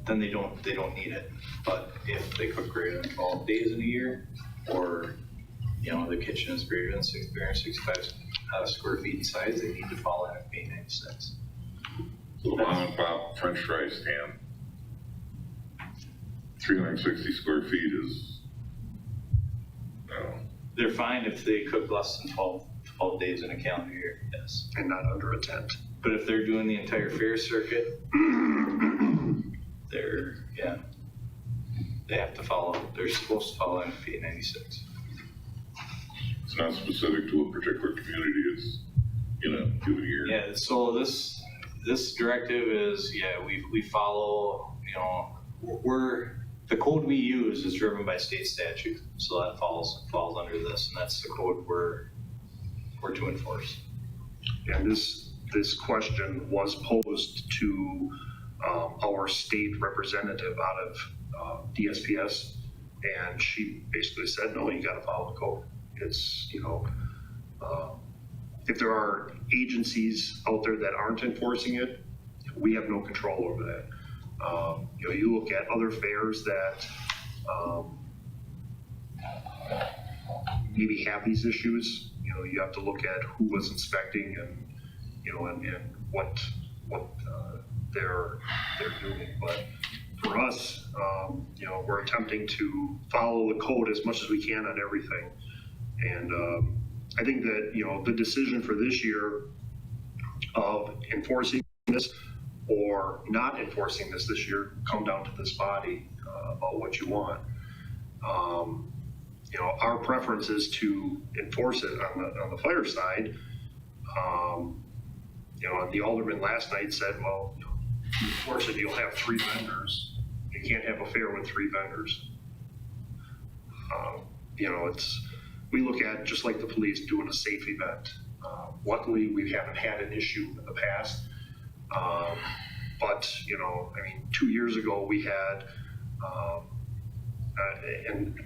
then they don't need it. But if they cook greater than 12 days in a year, or, you know, the kitchen is greater than 365 square feet in size, they need to follow NFPA 96. So the mom and pop French fry stand, 360 square feet is, They're fine if they cook less than 12 days in a calendar year, yes. And not under a tent. But if they're doing the entire fair circuit, they have to follow, they're supposed to follow NFPA 96. it's not specific to a particular community, it's in a given year. Yeah, so this directive is, we follow, you know, the code we use is driven by state statute, so that falls under this, and that's the code we're to enforce. And this question was posed to our state representative out of DSPS, and she basically said, no, you gotta follow the code. It's, you know, if there are agencies out there that aren't enforcing it, we have no control over that. You know, you look at other fairs that maybe have these issues, you know, you have to look at who was inspecting and, you know, and what they're doing. But for us, you know, we're attempting to follow the code as much as we can on everything. And I think that, you know, the decision for this year of enforcing this or not enforcing this year come down to this body about what you want. You know, our preference is to enforce it on the fire side. You know, and the alderman last night said, well, you know, enforce it, you'll have 3 vendors. You can't have a fair with 3 vendors. You know, we look at just like the police doing a safe event. Luckily, we haven't had an issue in the past. But, you know, I mean, 2 years ago we had, and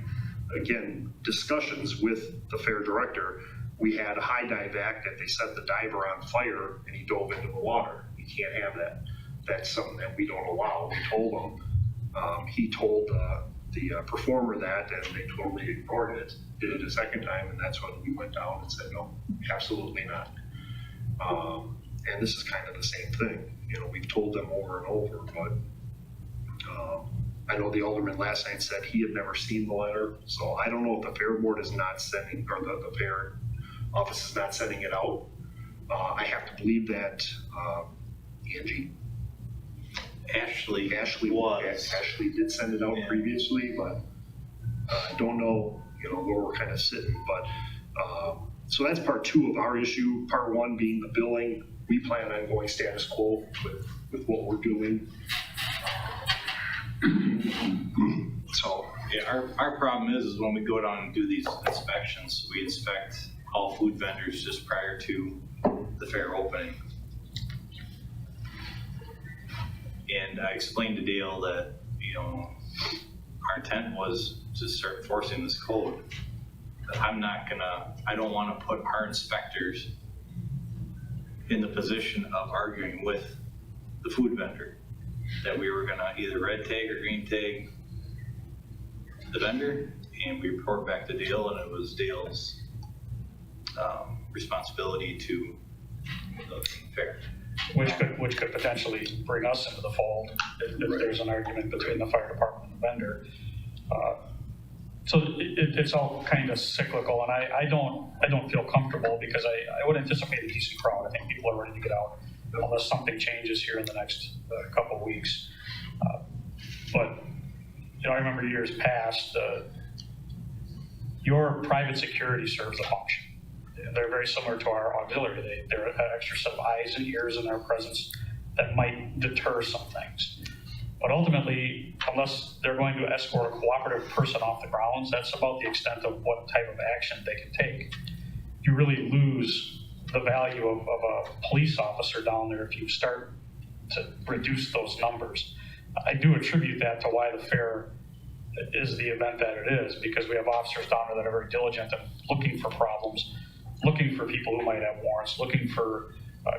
again, discussions with the fair director. We had a high dive act that they set the diver on fire and he dove into the water. You can't have that. That's something that we don't allow. We told him. He told the performer that, and they totally ignored it. Did it a second time, and that's when we went down and said, no, absolutely not. And this is kind of the same thing. You know, we've told them over and over, but I know the alderman last night said he had never seen the letter, so I don't know if the fair board is not sending, or the fair office is not sending it out. I have to believe that Angie. Ashley was. Ashley did send it out previously, but I don't know, you know, where we're kind of sitting. But so that's part 2 of our issue. Part 1 being the billing. We plan on going status quo with what we're doing. So yeah, our problem is when we go down and do these inspections, we inspect all food vendors just prior to the fair opening. And I explained to Dale that, you know, our intent was to start enforcing this code. But I don't want to put our inspectors in the position of arguing with the food vendor, that we were gonna either red tag or green tag the vendor, and we report back to Dale, and it was Dale's responsibility to the fair. Which could potentially bring us into the fold if there's an argument between the fire department and the vendor. So it's all kind of cyclical, and I don't feel comfortable because I would anticipate a decent crowd. I think people are ready to get out unless something changes here in the next couple of weeks. But I remember years past, your private security serves a function. They're very similar to our auxiliary. They're an extra set of eyes and ears in our presence that might deter some things. But ultimately, unless they're going to escort a cooperative person off the grounds, that's about the extent of what type of action they can take. You really lose the value of a police officer down there if you start to reduce those numbers. I do attribute that to why the fair is the event that it is, because we have officers down there that are very diligent and looking for problems, looking for people who might have warrants, looking for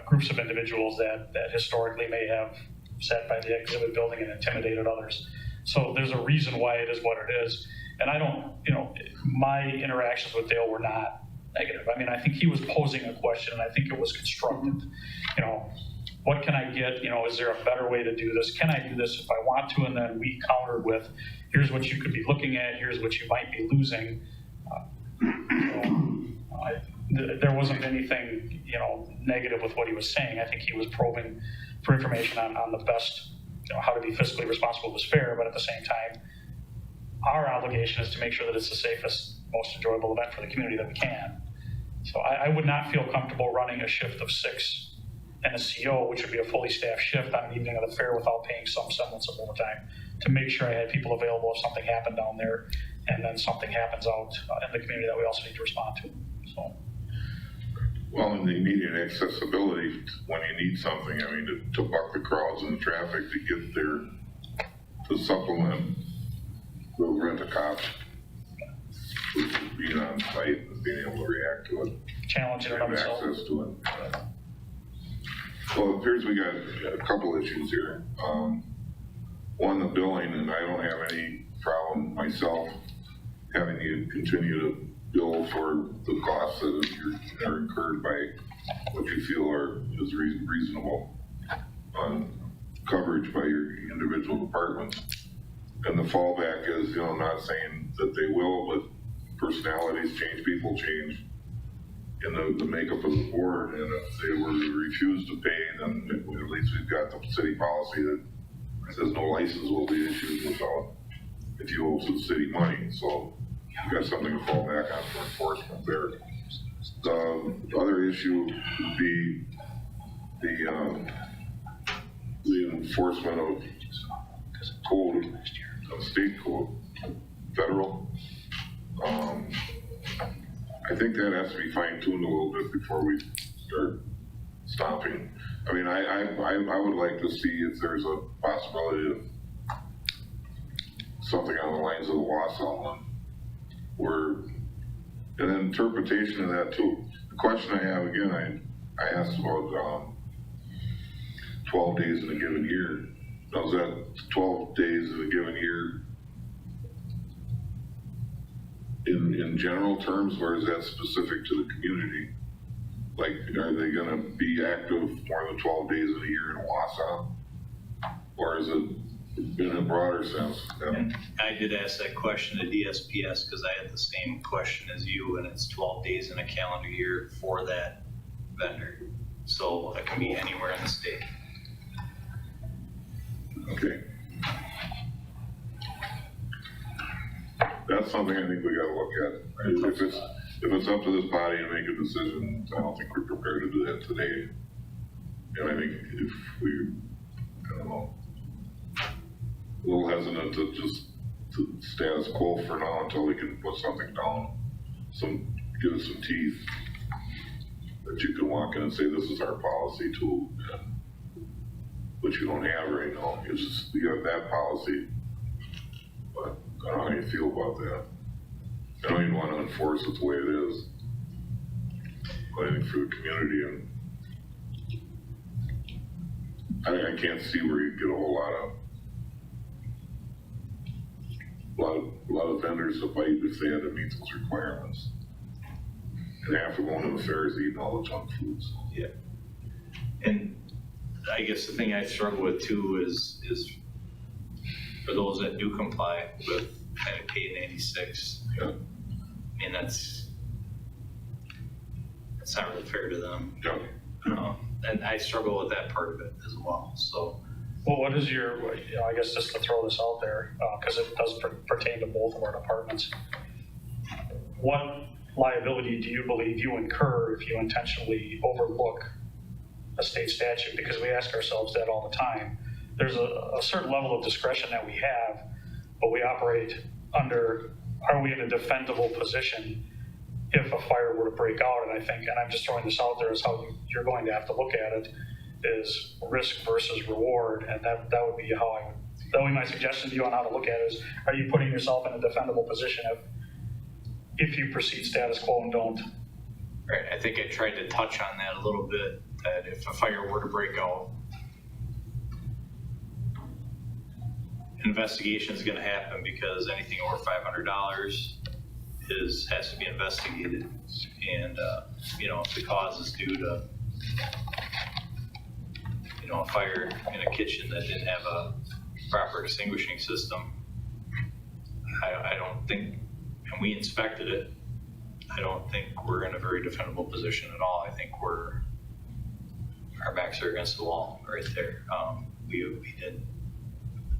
groups of individuals that historically may have sat by the exhibit building and intimidated others. So there's a reason why it is what it is. And I don't, my interactions with Dale were not negative. I mean, I think he was posing a question and I think it was constructive. What can I get? Is there a better way to do this? Can I do this if I want to? And then we countered with, here's what you could be looking at, here's what you might be losing. There wasn't anything, negative with what he was saying. I think he was probing for information on the best, how to be fiscally responsible was fair, but at the same time, our obligation is to make sure that it's the safest, most enjoyable event for the community that we can. So I would not feel comfortable running a shift of 6 and a CO, which would be a fully staffed shift on an evening of the fair without paying some semblance of overtime to make sure I had people available if something happened down there and then something happens out in the community that we also need to respond to. So. Well, and the immediate accessibility when you need something, I mean, to buck the crowds and the traffic to get there, to supplement the rent-a-cop, being on site and being able to react to it. Challenging it Have on itself. access to it. Well, it appears we got a couple issues here. One, the billing, and I don't have any problem myself having to continue to bill for the costs that are incurred by what you feel is reasonable on coverage by your individual departments. And the fallback is, I'm not saying that they will, but personalities change, people change in the makeup of the board. And if they were to refuse to pay, then at least we've got the city policy that says no license will be issued without, if you owe the city money. So you've got something to fall back on for enforcement there. The other issue would be the enforcement of code, of state code, federal. I think that has to be fine-tuned a little bit before we start stopping. I mean, I would like to see if there's a possibility of something on the lines of the Wausau one, where an interpretation of that too. The question I have, again, I asked about 12 days in a given year. Now, is that 12 days in a given year in general terms, or is that specific to the community? Like, are they gonna be active more than 12 days in a year in Wausau? Or is it in a broader sense? And I did ask that question to DSPS because I had the same question as you, and it's 12 days in a calendar year for that vendor. So it can be anywhere in the state. Okay. That's something I think we gotta look at. If it's up to this body to make a decision, I don't think we're prepared to do that today. And I think if we, I don't know, a little hesitant to just to status quo for now until we can put something down, give us some teeth that you can walk in and say, this is our policy tool, which you don't have right now. It's just, you have that policy, but I don't know how you feel about that. I don't even want to enforce it the way it is, but I think for the community, and I can't see where you get a whole lot of vendors to bite if they had to meet those requirements. And they have to go into the fairs eating all the junk foods. Yeah. And I guess the thing I struggle with too is for those that do comply with Medicaid 86. Yeah. I mean, that's not really fair to them. Yeah. And I struggle with that part of it as well. So Well, what is your, I guess just to throw this out there, because it does pertain to both of our departments. What liability do you believe you incur if you intentionally overlook a state statute? Because we ask ourselves that all the time. There's a certain level of discretion that we have, but we operate under, are we in a defendable position if a fire were to break out? And I think, and I'm just throwing this out there, is how you're going to have to look at it, is risk versus reward. And that would be how that would be my suggestion to you on how to look at it is, are you putting yourself in a defendable position if you proceed status quo and don't? Right, I think I tried to touch on that a little bit, that if a fire were to break out, investigation is gonna happen because anything over $500 has to be investigated. And, if the cause is due to, a fire in a kitchen that didn't have a proper extinguishing system, I don't think, and we inspected it, I don't think we're in a very defendable position at all. I think our backs are against the wall right there. We did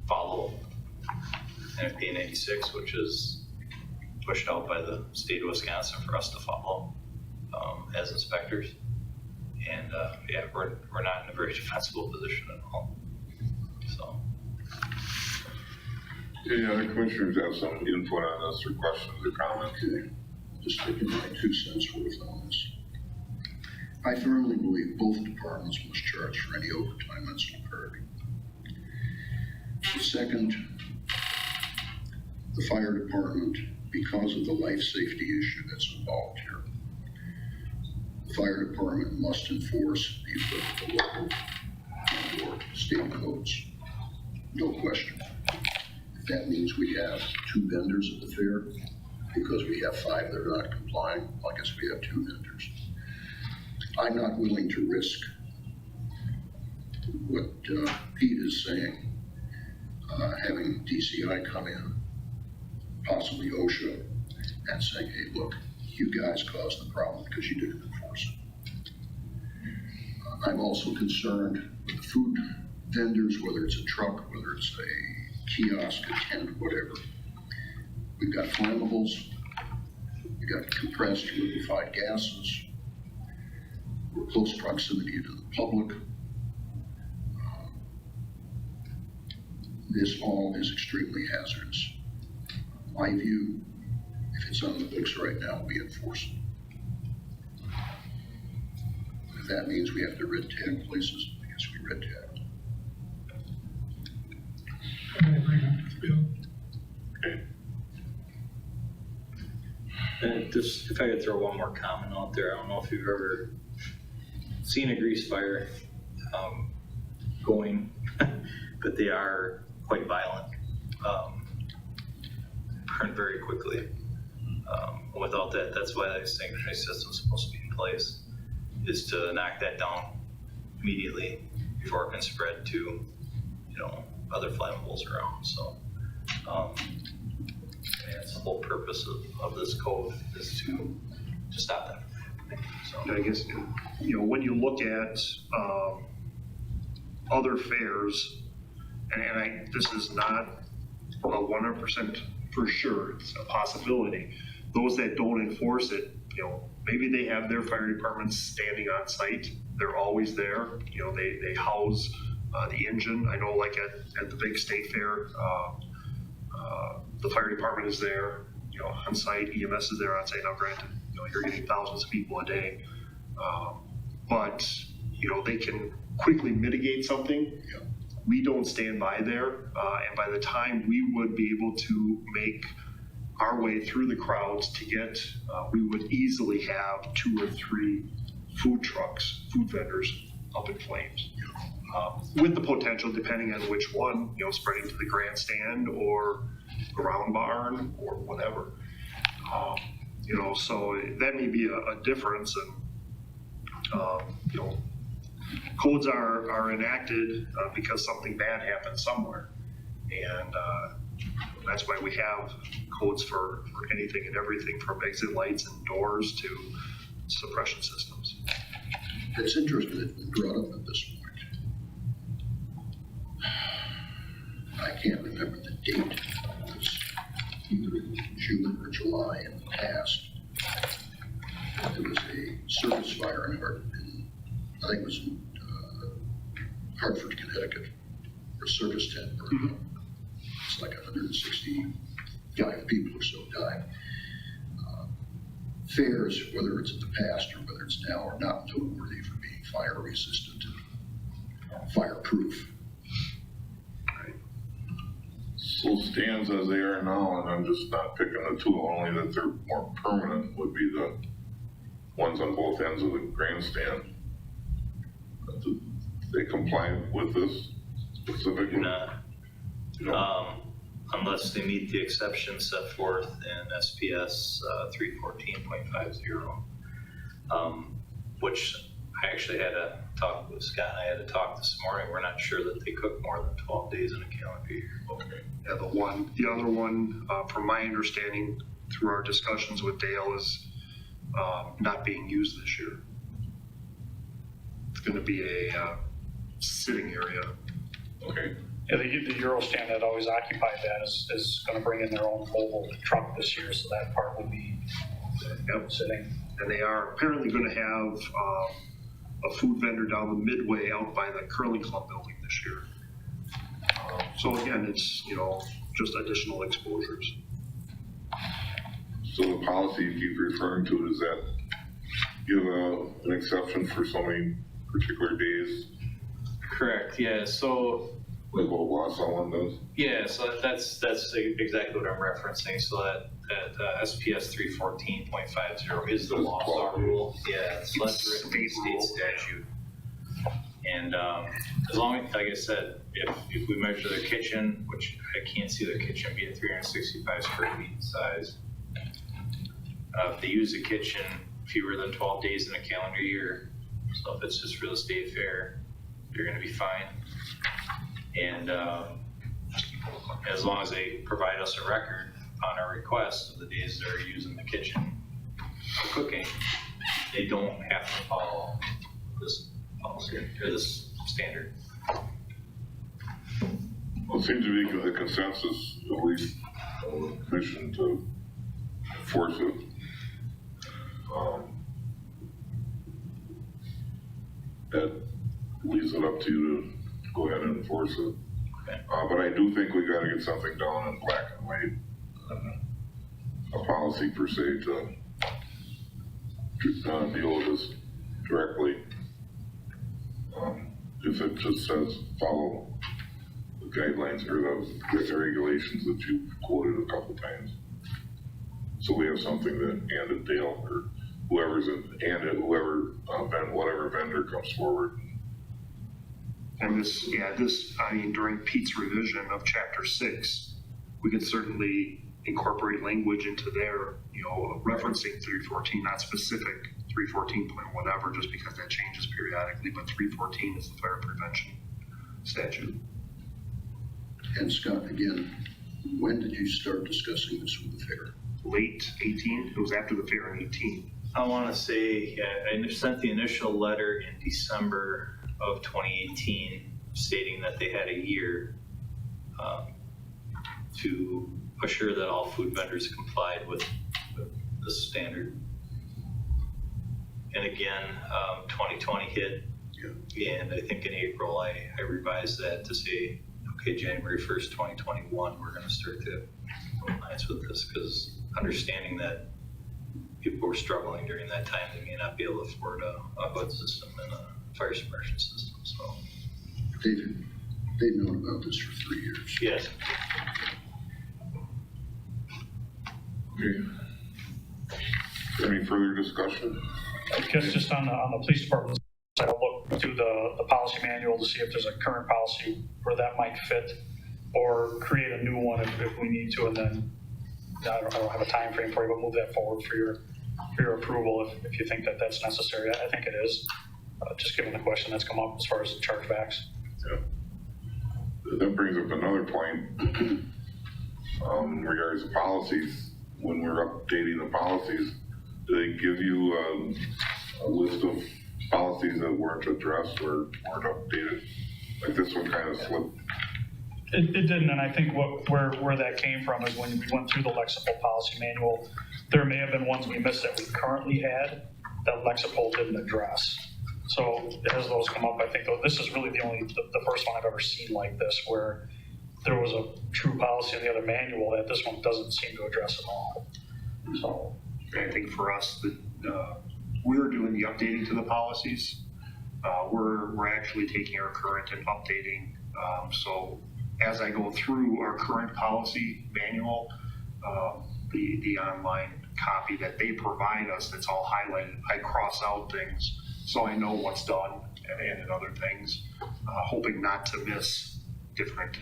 follow NFPA 96, which is pushed out by the state of Wisconsin for us to follow as inspectors. And we're not in a very defensible position at all. So. Any other commissioners have some input on this or questions or comments? Okay, just taking my 2 cents worth on this. I firmly believe both departments must charge for any overtime that's occurred. Second, the fire department, because of the life safety issue that's involved here, the fire department must enforce the applicable local or state codes. No question. If that means we have 2 vendors at the fair, because we have 5 that are not complying, I guess we have 2 vendors. I'm not willing to risk what Pete is saying, having DCI come in, possibly OSHA, and saying, hey, look, you guys caused the problem because you didn't enforce it. I'm also concerned with the food vendors, whether it's a truck, whether it's a kiosk, a tent, whatever. We've got flammables, we've got compressed liquefied gases, we're close proximity to the public. This all is extremely hazardous. My view, if it's on the books right now, we enforce it. If that means we have to red tag places, I guess we red tag. I'm in agreement with Bill. And just, if I could throw one more comment out there, I don't know if you've ever seen a grease fire going, but they are quite violent, burn very quickly. Without that, that's why the extinguishing system is supposed to be in place, is to knock that down immediately before it can spread to, other flammables around. So, that's the whole purpose of this code, is to stop that. So, I guess, when you look at other fairs, and this is not a 100% for sure, it's a possibility. Those that don't enforce it, maybe they have their fire departments standing on site. They're always there. They house the engine. I know, like at the big state fair, the fire department is there, on site. EMS is there on site. Now, granted, you're getting thousands of people a day, but they can quickly mitigate something. We don't stand by there, and by the time we would be able to make our way through the crowds to get, we would easily have 2 or 3 food trucks, food vendors up in flames. With the potential, depending on which one, spreading to the grandstand or the round barn or whatever. So that may be a difference, and codes are enacted because something bad happened somewhere, and that's why we have codes for anything and everything, from exit lights and doors to suppression systems. It's interesting that we brought up at this point. can't remember the date. It was either in June or July in the past. There was a service fire in I think it was in Hartford, Connecticut, or a service tent burned up. It's like 165 people or so died. Fairs, whether it's in the past or whether it's now, are not noteworthy for being fire resistant and fireproof. So stands as they are now, and I'm just not picking the two, only that they're more permanent would be the ones on both ends of the grandstand. Do they comply with this specifically? Not, unless they meet the exceptions set forth in SPS 314.50, which I actually had a talk with Scott, and I had a talk this morning. We're not sure that they cook more than 12 days in a calendar year. Okay. Yeah, the other one, from my understanding through our discussions with Dale, is not being used this year. It's going to be a sitting area. Okay. Yeah, the Euro stand that always occupied that is gonna bring in their own mobile truck this year, so that part will be sitting. And they are apparently going to have a food vendor down the midway out by the curling club building this year. So again, it's, just additional exposures. So the policy you keep referring to, does that give an exception for so many particular days, Correct, yeah, so, like what Wausau one does? yeah, so that's exactly what I'm referencing, so that SPS 314.50 is the Wausau rule, yeah, so that's written in state statute. And as long as, like I said, if we measure the kitchen, which I can't see the kitchen being 365 square feet in size, if they use the kitchen fewer than 12 days in a calendar year, so if it's just for the state fair, you're gonna be fine. And as long as they provide us a record on our request of the days they're using the kitchen for cooking, they don't have to follow this policy or this standard. Well, it seems to be the consensus, at least, of the commission to enforce it. That leaves it up to you to go ahead and enforce it. Okay. But I do think we gotta get something down in black and white, a policy per se to deal with this directly. If it just says follow the guidelines or the regulations that you've quoted a couple times. So we have something that Ann and Dale or whoever's whatever vendor comes forward. And during Pete's revision of chapter 6, we could certainly incorporate language into there, referencing 314, not specific 314 point whatever, just because that changes periodically, but 314 is the fire prevention statute. And Scott, again, when did you start discussing this with the fair? Late 18, it was after the fair in 18. I wanna say, I sent the initial letter in December of 2018 stating that they had a year to assure that all food vendors complied with this standard. And again, 2020 hit, and I think in April I revised that to say, okay, January 1st, 2021, we're gonna start to compliance with this, because understanding that people were struggling during that time, they may not be able to afford a hood system and a fire suppression system, so. They've known about this for 3 years. Yes. Okay. Any further discussion? I guess just on the police department side, I'll look through the policy manual to see if there's a current policy where that might fit, or create a new one if we need to, and then I don't have a time frame for you, but move that forward for your approval if you think that that's necessary. I think it is, just given the question that's come up as far as the chargebacks. Yeah. That brings up another point in regards to policies. When we're updating the policies, do they give you a list of policies that weren't addressed or weren't updated? Like this one kind of slipped It didn't, and I think where that came from is when we went through the Lexipol policy manual, there may have been ones we missed that we currently had that Lexipol didn't address. So as those come up, I think this is really the first one I've ever seen like this, where there was a true policy in the other manual that this one doesn't seem to address at all. So. I think for us, we're doing the updating to the policies. We're actually taking our current and updating. So as I go through our current policy manual, the online copy that they provide us that's all highlighted, I cross out things so I know what's done and other things, hoping not to miss different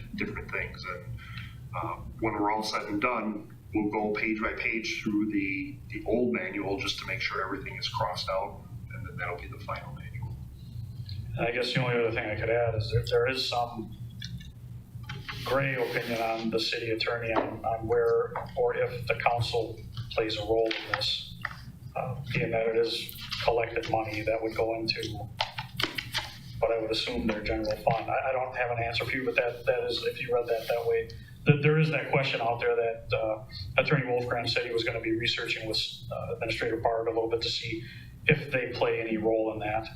things. And when we're all said and done, we'll go page by page through the old manual just to make sure everything is crossed out, and then that'll be the final manual. I guess the only other thing I could add is if there is some gray opinion on the city attorney on where or if the council plays a role in this, being that it is collected money that would go into what I would assume their general fund. I don't have an answer for you, but that is, if you read that way, there is that question out there that Attorney Wolfgram said he was going to be researching with Administrator Bard a little bit to see if they play any role in that.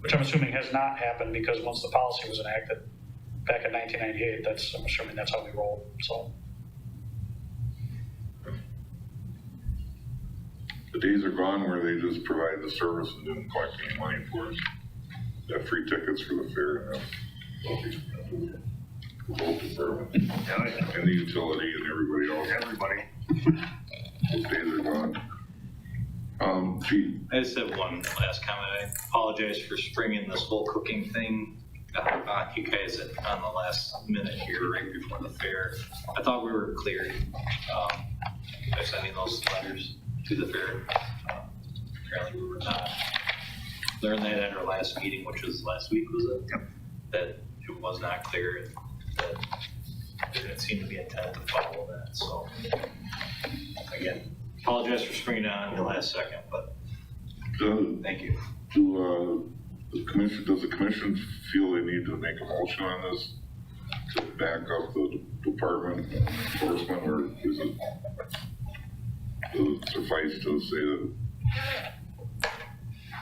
Which I'm assuming has not happened because once the policy was enacted back in 1998, I'm assuming that's how we rolled, so. The days are gone where they just provided the service and didn't collect any money for us. They have free tickets for the fair and the boat department and the utility and everybody else. Everybody. Those days are gone. Gee, I just have one last comment. I apologize for springing this whole cooking thing on you guys on the last minute here, right before the fair. I thought we were clear by sending those letters to the fair. Apparently we were not. Learned that at our last meeting, which was last week, was it? Yep. That it was not clear, that there didn't seem to be intent to follow that, so. Again, apologize for springing it on the last second, but thank you. does the commission feel they need to make a motion on this to back up the department enforcement, or does it suffice to say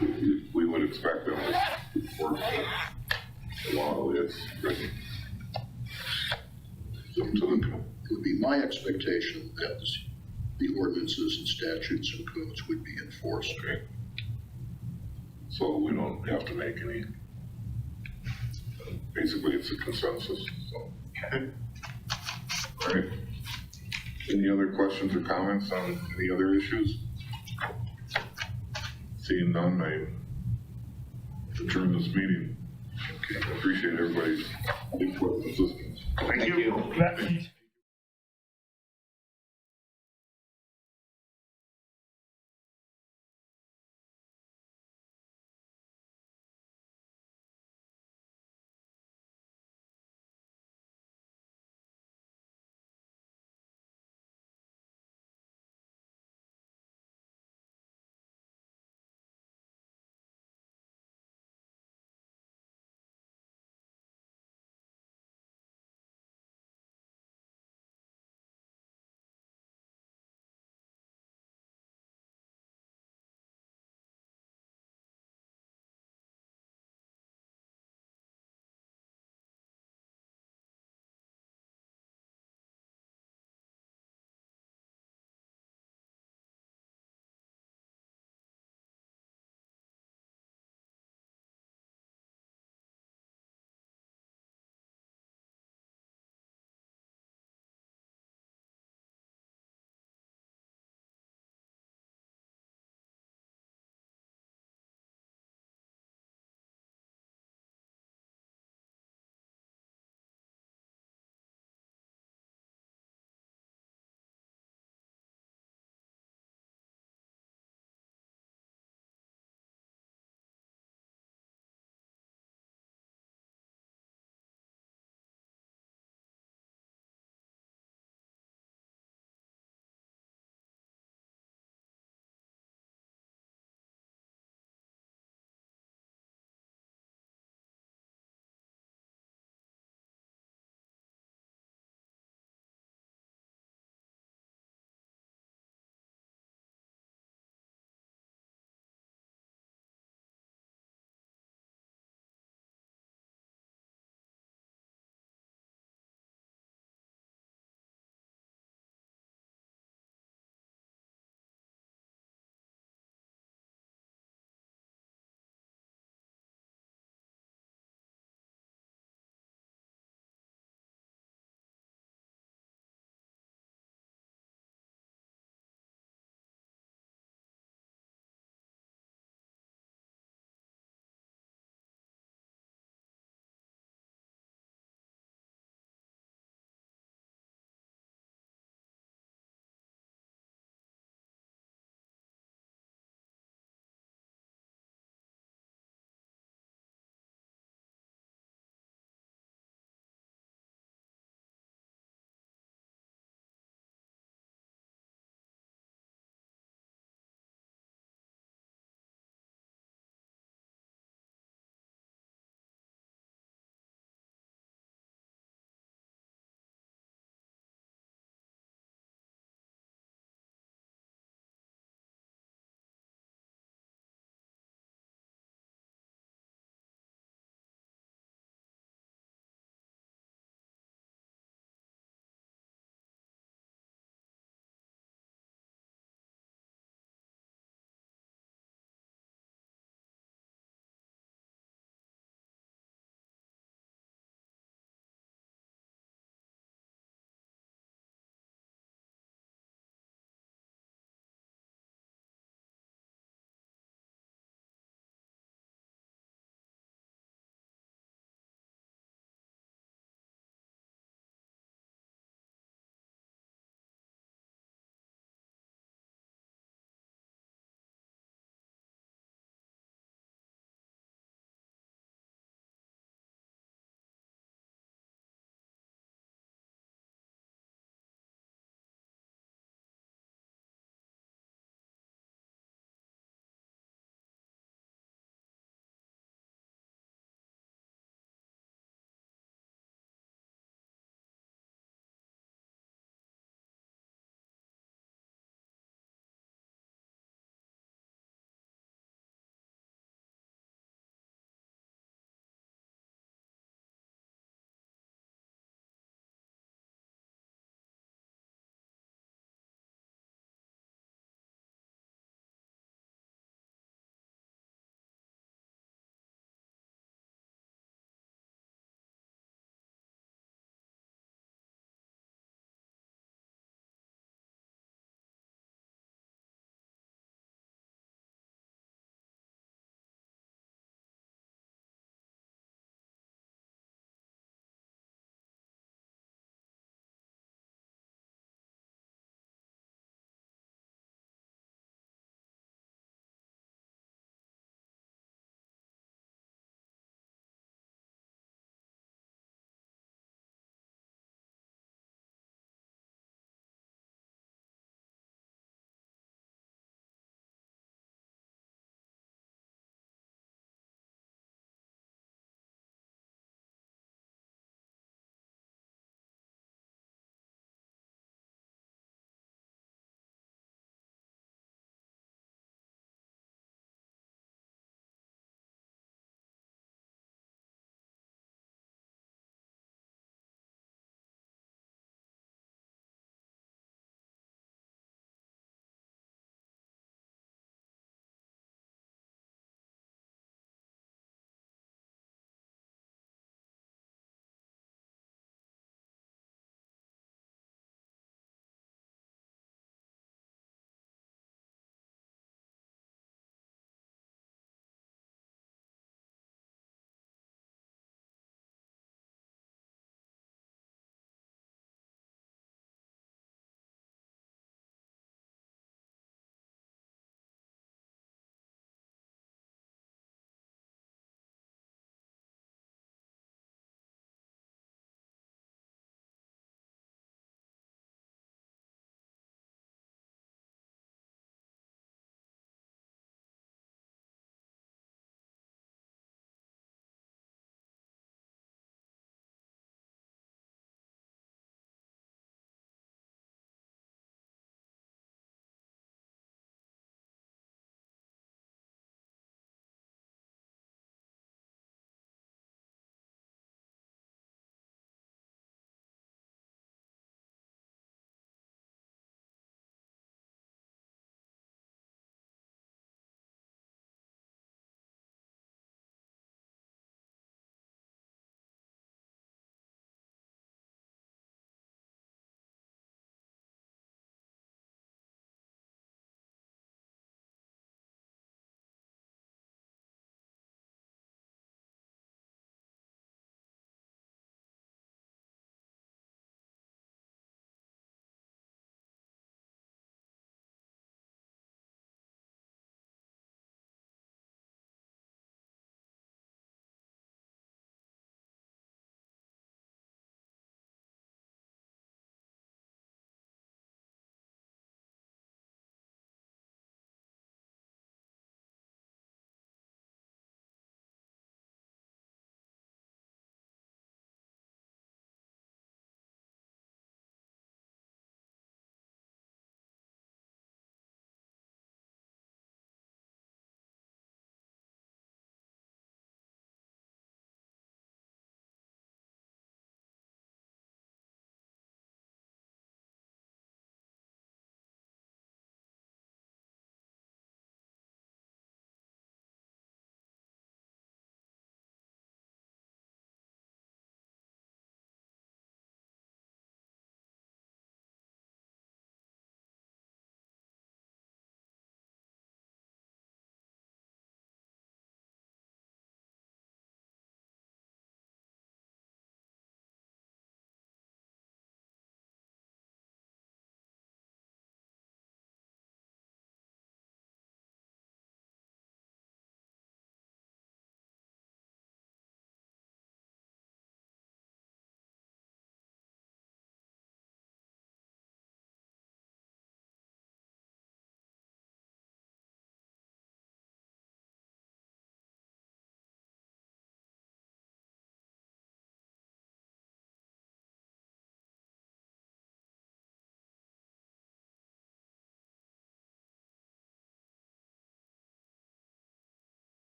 that we would expect them to enforce the law as written? It would be my expectation that the ordinances and statutes and codes would be enforced. Okay. So we don't have to make any, basically it's a consensus, so. Okay. All right. Any other questions or comments on any other issues? Seeing none, I adjourn this meeting. Okay, I appreciate everybody's input and assistance. Thank you. That-